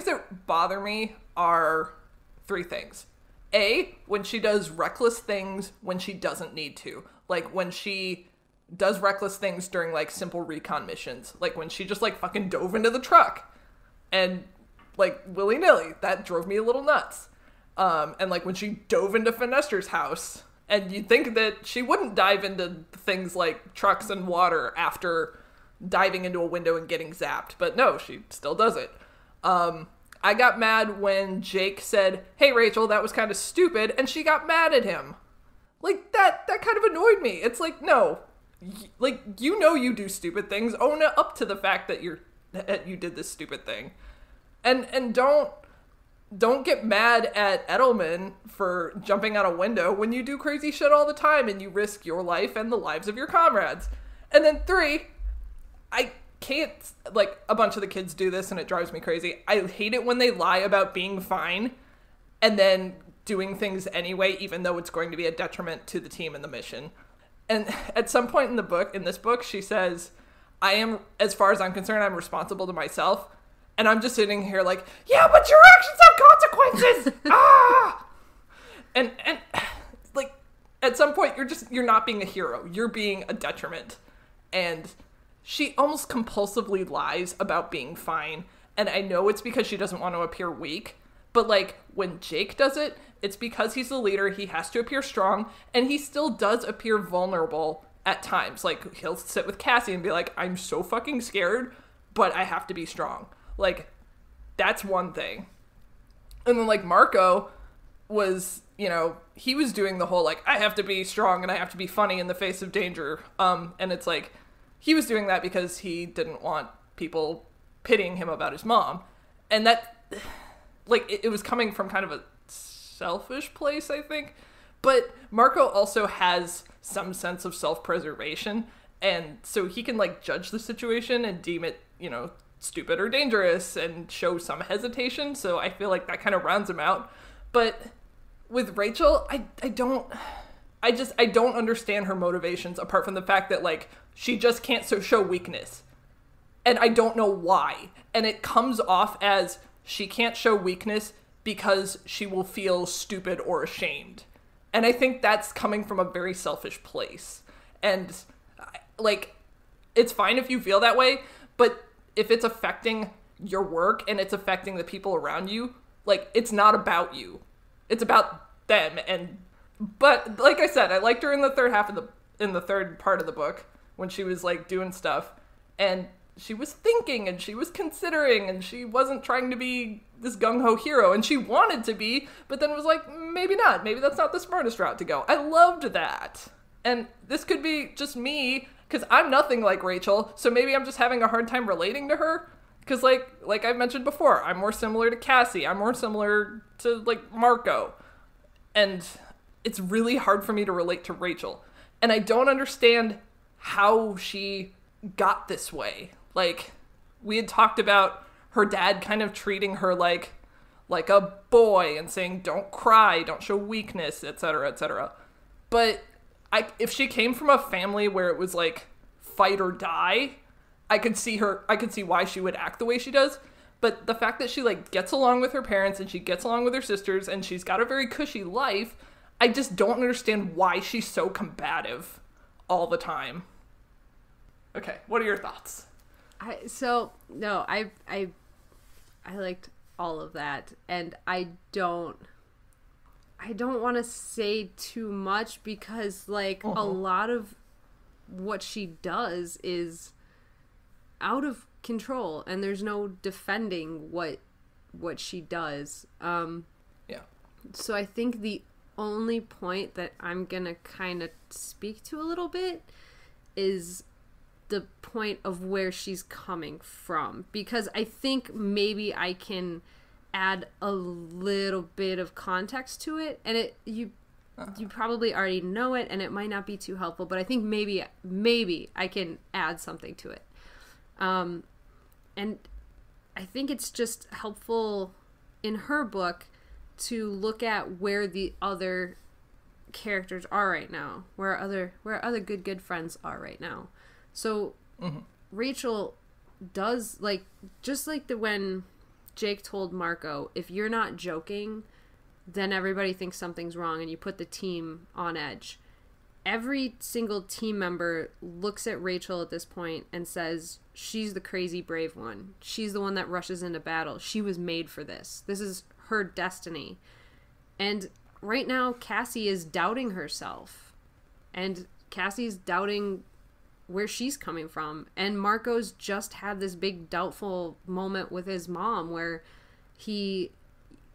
that bother me are 3 things. A, when she does reckless things when she doesn't need to. Like, when she does reckless things during, like, simple recon missions. Like, when she just, like, fucking dove into the truck. And, like, willy-nilly. That drove me a little nuts. And, like, when she dove into Finester's house. And you'd think that she wouldn't dive into things like trucks and water after diving into a window and getting zapped. But no, she still does it. I got mad when Jake said, hey, Rachel, that was kind of stupid, and she got mad at him. Like, that kind of annoyed me. It's like, no. Like, you know you do stupid things. Own up to the fact that you did this stupid thing. And don't get mad at Edelman for jumping out a window when you do crazy shit all the time and you risk your life and the lives of your comrades. And then 3, I can't, like, a bunch of the kids do this and it drives me crazy. I hate it when they lie about being fine and then doing things anyway, even though it's going to be a detriment to the team and the mission. And at some point in this book, she says, I am, as far as I'm concerned, I'm responsible to myself. And I'm just sitting here like, yeah, but your actions have consequences! Ah! And like, at some point, you're not being a hero. You're being a detriment. And she almost compulsively lies about being fine. And I know it's because she doesn't want to appear weak. But, like, when Jake does it, it's because he's the leader. He has to appear strong. And he still does appear vulnerable at times. Like, he'll sit with Cassie and be like, I'm so fucking scared, but I have to be strong. Like, that's one thing. And then, like, Marco was, you know, he was doing the whole, like, I have to be strong and I have to be funny in the face of danger. And it's like, he was doing that because he didn't want people pitying him about his mom. And that... like, it was coming from kind of a selfish place, I think. But Marco also has some sense of self-preservation. And so he can, like, judge the situation and deem it, you know, stupid or dangerous and show some hesitation. So I feel like that kind of rounds him out. But with Rachel, I don't understand her motivations apart from the fact that, like, she just can't show weakness. And I don't know why. And it comes off as... she can't show weakness because she will feel stupid or ashamed. And I think that's coming from a very selfish place. And, like, it's fine if you feel that way, but if it's affecting your work and it's affecting the people around you, like, it's not about you. It's about them. But, like I said, I liked her in the third part of the book when she was, like, doing stuff. And she was thinking and she was considering and she wasn't trying to be this gung-ho hero, and she wanted to be, but then was like, maybe not. Maybe that's not the smartest route to go. I loved that. And this could be just me, because I'm nothing like Rachel, so maybe I'm just having a hard time relating to her. Because like I've mentioned before, I'm more similar to Cassie. I'm more similar to, like, Marco. And it's really hard for me to relate to Rachel. And I don't understand how she got this way. Like, we had talked about her dad kind of treating her like a boy and saying, don't cry, don't show weakness, etc., etc. But if she came from a family where it was like fight or die, I could see why she would act the way she does. But the fact that she, like, gets along with her parents and she gets along with her sisters and she's got a very cushy life, I just don't understand why she's so combative all the time. Okay, what are your thoughts? I liked all of that, and I don't want to say too much because, like, a lot of what she does is out of control, and there's no defending what she does. Yeah. So I think the only point that I'm gonna kind of speak to a little bit is the point of where she's coming from, because I think maybe I can add a little bit of context to it, and you probably already know it and it might not be too helpful, but I think maybe I can add something to it. And I think it's just helpful in her book to look at where the other characters are right now, where other good friends are right now. So Rachel does, like, just like when Jake told Marco, if you're not joking, then everybody thinks something's wrong and you put the team on edge. Every single team member looks at Rachel at this point and says, she's the crazy brave one. She's the one that rushes into battle. She was made for this. This is her destiny. And right now, Cassie is doubting herself. And Cassie's doubting where she's coming from. And Marco's just had this big doubtful moment with his mom where he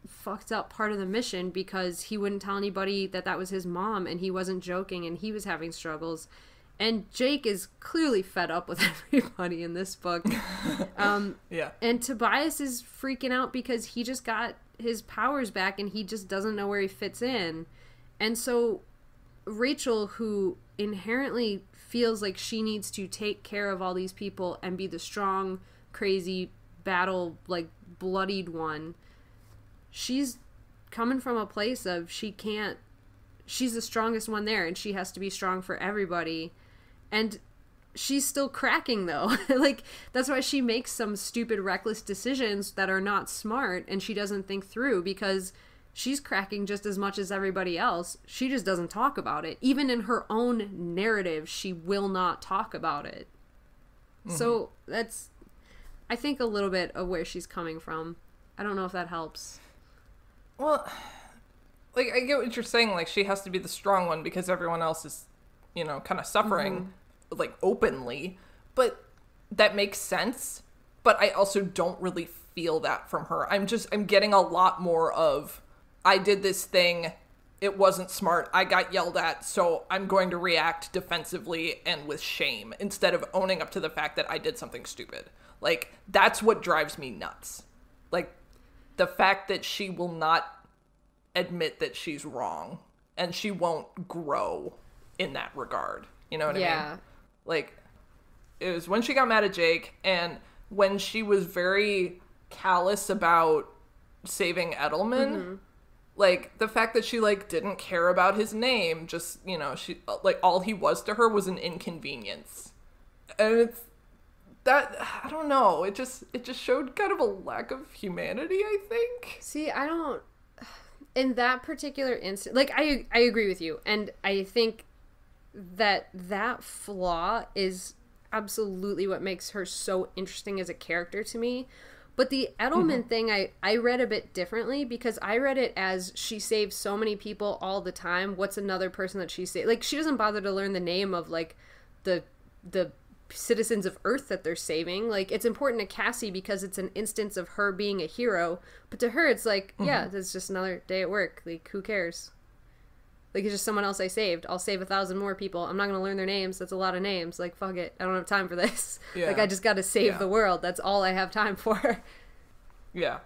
fucked up part of the mission because he wouldn't tell anybody that was his mom, and he wasn't joking, and he was having struggles. And Jake is clearly fed up with everybody in this book. Yeah. And Tobias is freaking out because he just got his powers back and he just doesn't know where he fits in. And so Rachel, who inherently feels like she needs to take care of all these people and be the strong, crazy, battle, like, bloodied one, she's coming from a place of she's the strongest one there, and she has to be strong for everybody. And she's still cracking, though. Like, that's why she makes some stupid, reckless decisions that are not smart, and she doesn't think through, because she's cracking just as much as everybody else. She just doesn't talk about it. Even in her own narrative, she will not talk about it. Mm-hmm. So that's, I think, a little bit of where she's coming from. I don't know if that helps. Well, like, I get what you're saying. Like, she has to be the strong one because everyone else is, you know, kind of suffering, like, openly. But that makes sense. But I also don't really feel that from her. I'm getting a lot more of, I did this thing, it wasn't smart, I got yelled at, so I'm going to react defensively and with shame, instead of owning up to the fact that I did something stupid. Like, that's what drives me nuts. Like, the fact that she will not admit that she's wrong, and she won't grow in that regard. You know what I mean? Like, it was when she got mad at Jake, and when she was very callous about saving Edelman, like, the fact that she, like, didn't care about his name, just, you know, she, like, all he was to her was an inconvenience. And it's, that, I don't know, it just showed kind of a lack of humanity, I think. See, I don't, in that particular instance, like, I agree with you, and I think that flaw is absolutely what makes her so interesting as a character to me. But the Edelman thing, I read a bit differently, because I read it as she saves so many people all the time. What's another person that she saves? Like, she doesn't bother to learn the name of, like, the citizens of Earth that they're saving. Like, it's important to Cassie because it's an instance of her being a hero. But to her, it's like, yeah, it's just another day at work. Like, who cares? Like, it's just someone else I saved. I'll save 1,000 more people. I'm not going to learn their names. That's a lot of names. Like, fuck it. I don't have time for this. Yeah. Like, I just got to save the world. That's all I have time for. Yeah.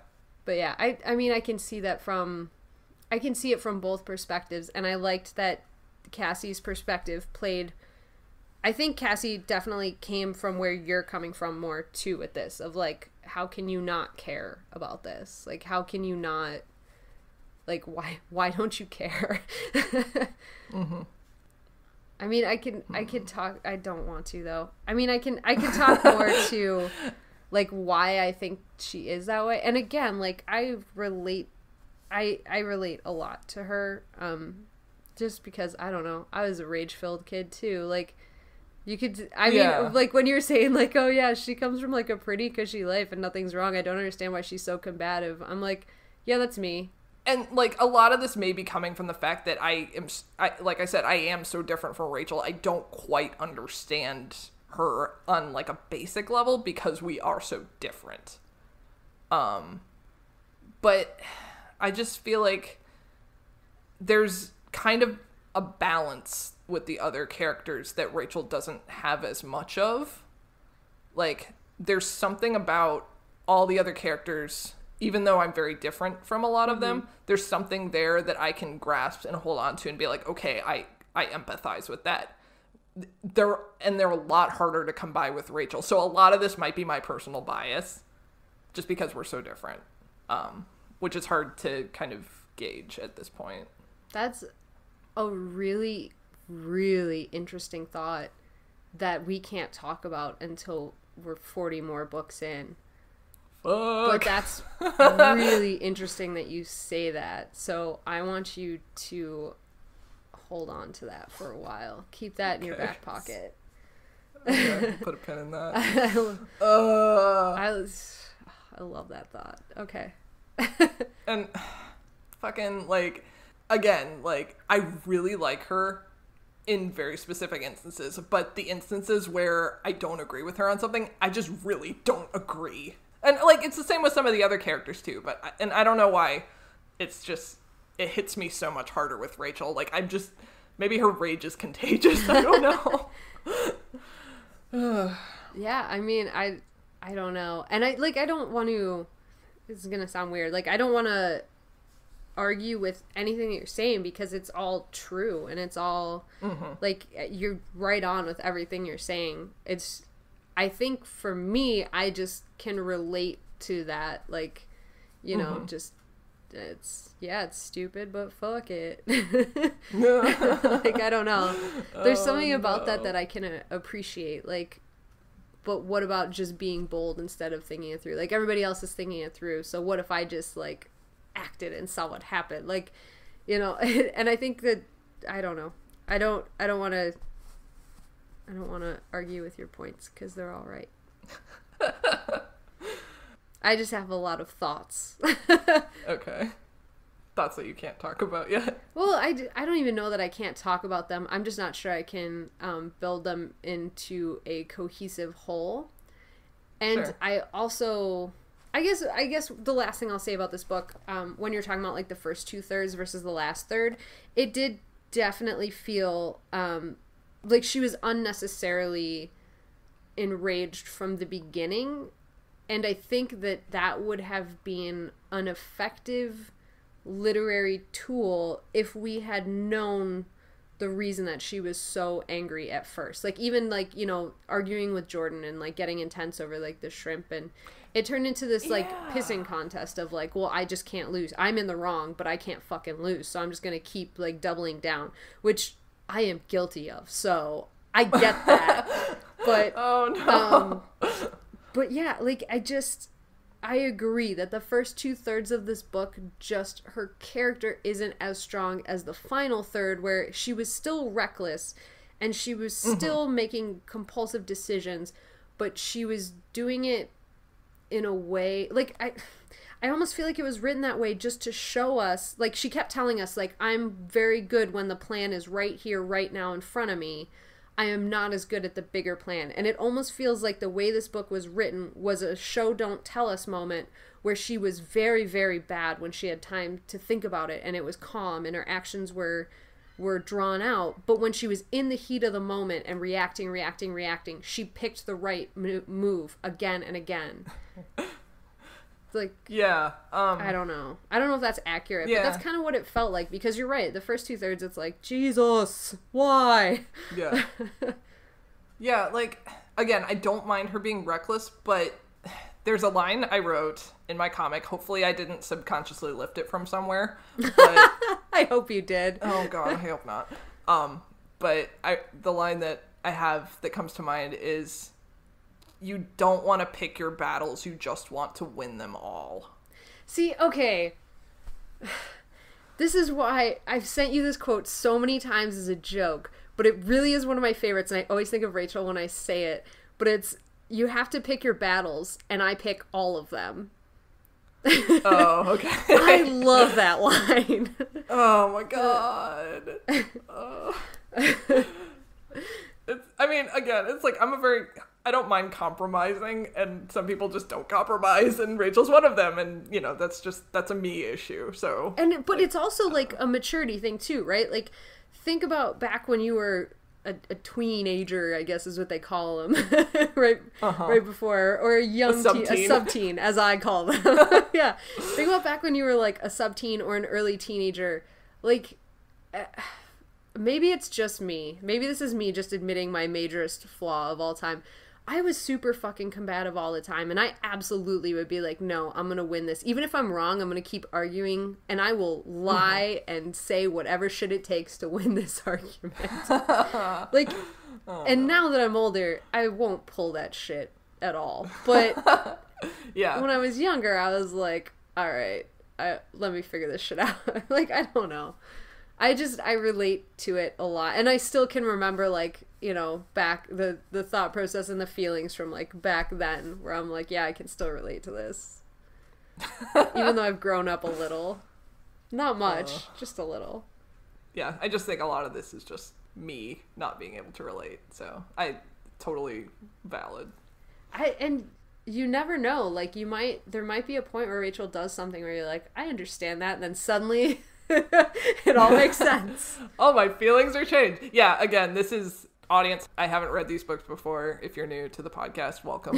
But yeah, I mean, I can see it from both perspectives. And I liked that Cassie's perspective played, I think Cassie definitely came from where you're coming from more too with this, of like, how can you not care about this? Like, how can you not, like, why don't you care? I mean, I could talk, I don't want to though. I mean, I can talk more to, like, why I think she is that way. And again, like, I relate a lot to her, just because, I don't know, I was a rage-filled kid too. Like, you could, I mean, like, when you were saying, like, oh yeah, she comes from, like, a pretty cushy life and nothing's wrong, I don't understand why she's so combative. I'm like, yeah, that's me. And, like, a lot of this may be coming from the fact that like I said, I am so different from Rachel. I don't quite understand her on, like, a basic level because we are so different. But I just feel like there's kind of a balance with the other characters that Rachel doesn't have as much of. Like, there's something about all the other characters, even though I'm very different from a lot of them, there's something there that I can grasp and hold on to and be like, okay, I empathize with that. They're a lot harder to come by with Rachel. So a lot of this might be my personal bias, just because we're so different, which is hard to kind of gauge at this point. That's a really, really interesting thought that we can't talk about until we're 40 more books in. Fuck. But that's really interesting that you say that. So I want you to hold on to that for a while. Keep that in your back pocket. Okay, put a pin in that. I love that thought. Okay. And fucking, like, again, like, I really like her in very specific instances, but the instances where I don't agree with her on something, I just really don't agree. And, like, it's the same with some of the other characters, too, but, and I don't know why, it's just, it hits me so much harder with Rachel. Like, I'm just, maybe her rage is contagious, I don't know. Yeah, I mean, I don't know. And I don't want to, this is gonna sound weird, like, I don't want to argue with anything that you're saying because it's all true, and it's all, like, you're right on with everything you're saying. It's, I think for me, I just can relate to that, like, you know, just it's stupid, but fuck it. Like, I don't know. There's something about that I can appreciate. Like, but what about just being bold instead of thinking it through? Like, everybody else is thinking it through, so what if I just, like, acted and saw what happened? Like, you know, and I think that, I don't know. I don't want to argue with your points, because they're all right. I just have a lot of thoughts. Okay. Thoughts that you can't talk about yet. Well, I don't even know that I can't talk about them. I'm just not sure I can build them into a cohesive whole. And sure. I also, I guess the last thing I'll say about this book, when you're talking about like the first 2/3 versus the last third, it did definitely feel like she was unnecessarily enraged from the beginning. And I think that would have been an effective literary tool if we had known the reason that she was so angry at first. Like, even, like, you know, arguing with Jordan and, like, getting intense over, like, the shrimp. And it turned into this, like, pissing contest of, like, well, I just can't lose. I'm in the wrong, but I can't fucking lose. So I'm just going to keep, like, doubling down, which I am guilty of. So I get that. But, oh, no. But yeah, like, I agree that the first 2/3 of this book, just her character isn't as strong as the final third, where she was still reckless and she was still making compulsive decisions, but she was doing it in a way, like, I almost feel like it was written that way just to show us, like, she kept telling us, like, I'm very good when the plan is right here, right now in front of me. I am not as good at the bigger plan. And it almost feels like the way this book was written was a show don't tell us moment where she was very, very bad when she had time to think about it, and it was calm and her actions were drawn out. But when she was in the heat of the moment and reacting, she picked the right move again and again. Like, yeah, I don't know if that's accurate, but that's kind of what it felt like, because you're right, the first 2/3 it's like, Jesus, why? Yeah, like, again, I don't mind her being reckless, but there's a line I wrote in my comic, hopefully I didn't subconsciously lift it from somewhere, but I hope you did. Oh god, I hope not. But the line that I have that comes to mind is, you don't want to pick your battles, you just want to win them all. See, okay. This is why I've sent you this quote so many times as a joke, but it really is one of my favorites, and I always think of Rachel when I say it, but it's, you have to pick your battles, and I pick all of them. Oh, okay. I love that line. Oh my god. I mean, again, it's like, I don't mind compromising, and some people just don't compromise, and Rachel's one of them, and, you know, that's a me issue, so. But like, it's also, like, a maturity thing, too, right? Like, think about back when you were a tweenager, I guess is what they call them, right before, or a sub-teen, as I call them. Yeah. Think about back when you were, like, a sub-teen or an early teenager. Like, maybe it's just me. Maybe this is me just admitting my majorest flaw of all time. I was super fucking combative all the time, and I absolutely would be like, no, I'm gonna win this. Even if I'm wrong, I'm gonna keep arguing, and I will lie and say whatever shit it takes to win this argument. Like, and now that I'm older, I won't pull that shit at all. But yeah, when I was younger, I was like, all right, let me figure this shit out. Like, I don't know. I relate to it a lot, and I still can remember, like, you know, back the thought process and the feelings from, like, back then, where I'm like, yeah, I can still relate to this, even though I've grown up a little, not much, just a little. Yeah, I just think a lot of this is just me not being able to relate, so I totally valid. And you never know, like, there might be a point where Rachel does something where you're like, I understand that, and then suddenly it all makes sense. All my feelings are changed. Yeah, again, this is, audience, I haven't read these books before. If you're new to the podcast, welcome.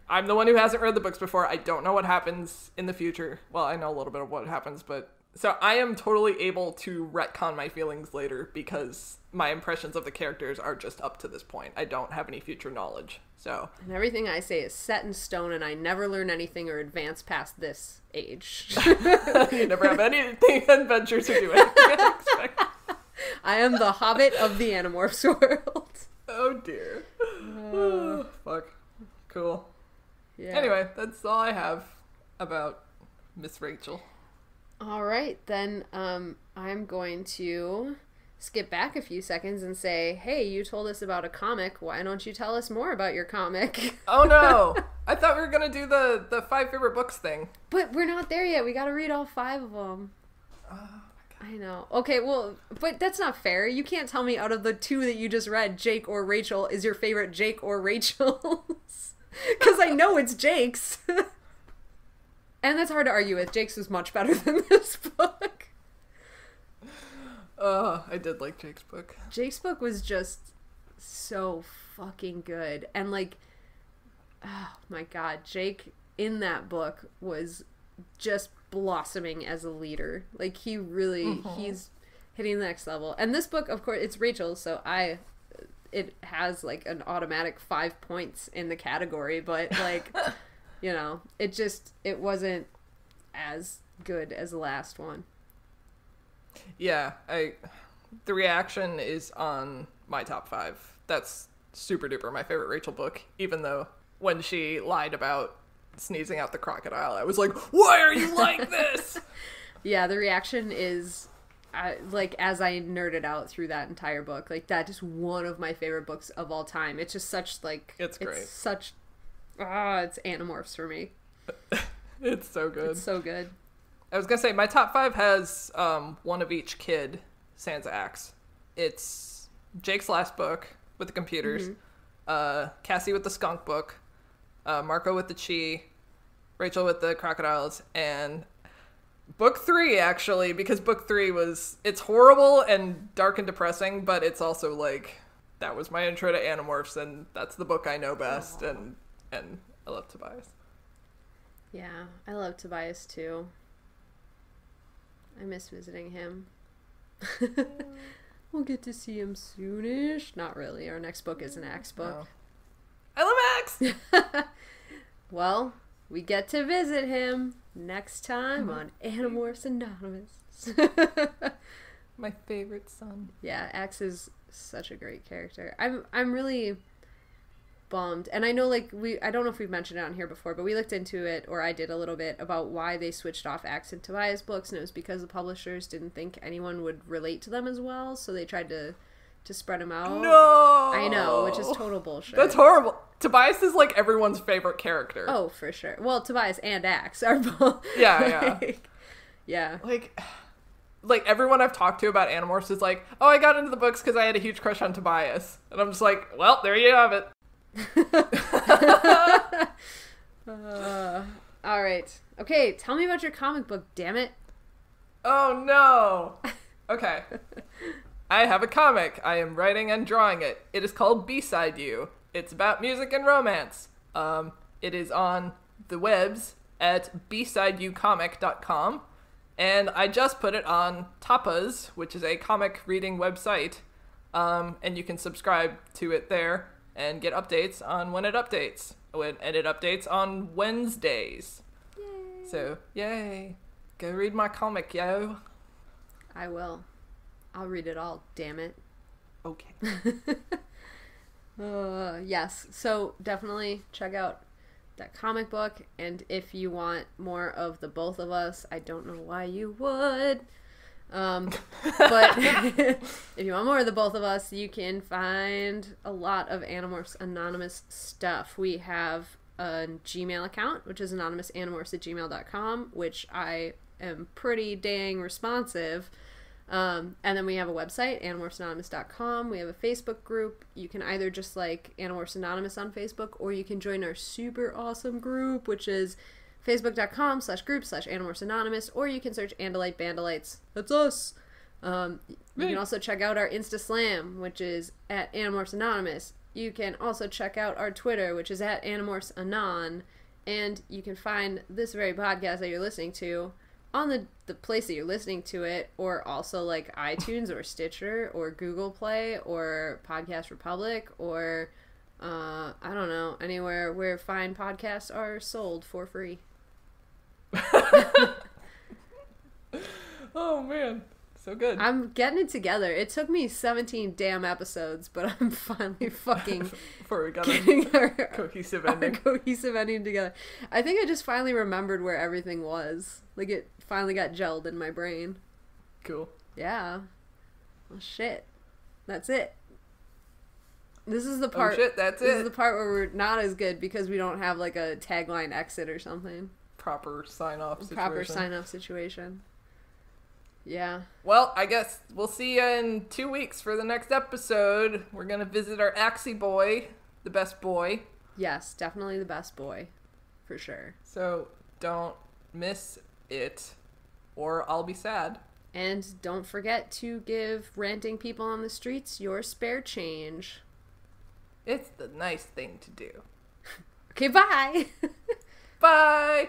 I'm the one who hasn't read the books before. I don't know what happens in the future. Well, I know a little bit of what happens, but So I am totally able to retcon my feelings later because my impressions of the characters are just up to this point. I don't have any future knowledge. So And everything I say is set in stone, and I never learn anything or advance past this age. You never have anything adventures to do anything I expect. I am the hobbit of the Animorphs world. Oh dear. Oh, fuck. Cool. Yeah. Anyway, that's all I have about Miss Rachel. All right, then I'm going to skip back a few seconds and say, hey, you told us about a comic. Why don't you tell us more about your comic? Oh no! I thought we were gonna do the 5 favorite books thing. But we're not there yet. We got to read all 5 of them. Oh my god. I know. Okay, well, but that's not fair. You can't tell me out of the 2 that you just read, Jake or Rachel, is your favorite Jake or Rachel's. Because I know it's Jake's. And that's hard to argue with. Jake's was much better than this book. I did like Jake's book. Jake's book was just so fucking good. And like, oh my god, Jake in that book was just blossoming as a leader. Like he really, he's hitting the next level. And this book, of course, it's Rachel's, so it has like an automatic 5 points in the category, but like, you know, it wasn't as good as the last one. Yeah, the reaction is on my top 5. That's super duper my favorite Rachel book, even though when she lied about sneezing out the crocodile, I was like, why are you like this? Yeah, the reaction is, like, as I nerded out through that entire book, like, that is one of my favorite books of all time. It's just such, like... It's great. It's such... it's Animorphs for me. It's so good. It's so good. I was gonna say, my top 5 has one of each kid sans axe. It's Jake's last book with the computers, Cassie with the skunk book, Marco with the chi, Rachel with the crocodiles, and book 3, actually, because book 3 it's horrible and dark and depressing, but it's also like, that was my intro to Animorphs, and that's the book I know best, and I love Tobias. Yeah, I love Tobias too. I miss visiting him. We'll get to see him soonish. Not really. Our next book is an Axe book. No. I love Axe! Well, we get to visit him next time on Animorphs Anonymous. My favorite son. Yeah, Axe is such a great character. I'm really bummed. And I know, like, I don't know if we've mentioned it on here before, but we looked into it, or I did a little bit, about why they switched off Axe and Tobias books, and it was because the publishers didn't think anyone would relate to them as well, so they tried to spread them out. No! I know, which is total bullshit. That's horrible. Tobias is, like, everyone's favorite character. Oh, for sure. Well, Tobias and Axe are both. Yeah, yeah. Yeah. Like, everyone I've talked to about Animorphs is like, oh, I got into the books because I had a huge crush on Tobias. And I'm just like, well, there you have it. All right. Okay, tell me about your comic book, damn it. Oh, no. Okay. I have a comic. I am writing and drawing it. It is called B-Side You. It's about music and romance. It is on the webs at bsideyoucomic.com. And I just put it on Tapas, which is a comic reading website. And you can subscribe to it there and get updates on when it updates. And it updates on Wednesdays. Yay. So, yay. Go read my comic, yo. I will. I'll read it all, damn it. Okay. Yes, so definitely check out that comic book, and if you want more of the both of us, I don't know why you would, but if you want more of the both of us, you can find a lot of Animorphs Anonymous stuff. We have a Gmail account, which is anonymousanimorphs@gmail.com, which I am pretty dang responsive. And then we have a website, animorphsanonymous.com. We have a Facebook group. You can either just like Animorphs Anonymous on Facebook, or you can join our super awesome group, which is facebook.com/group/Animorphs Anonymous, or you can search Andalite Bandalites. That's us. You can also check out our Insta Slam, which is at Animorphs Anonymous. You can also check out our Twitter, which is at Animorphs Anon. And you can find this very podcast that you're listening to on the place that you're listening to it, or also like iTunes or Stitcher or Google Play or Podcast Republic or I don't know, anywhere where fine podcasts are sold for free. Oh man, so good. I'm getting it together. It took me 17 damn episodes, but I'm finally fucking Before we got getting a cohesive ending. cohesive ending together. I think I just finally remembered where everything was. Like, it finally got gelled in my brain. Cool. Yeah. Well, shit. That's it. This is the part. Oh shit, that's This it. is the part where we're not as good because we don't have like a tagline exit or something. Proper sign-off situation. Proper sign-off situation. Yeah. Well, I guess we'll see you in 2 weeks for the next episode. We're gonna visit our Axie boy, the best boy. Yes, definitely the best boy. For sure. So don't miss it, or I'll be sad. And don't forget to give ranting people on the streets your spare change. It's the nice thing to do. Okay, bye! Bye!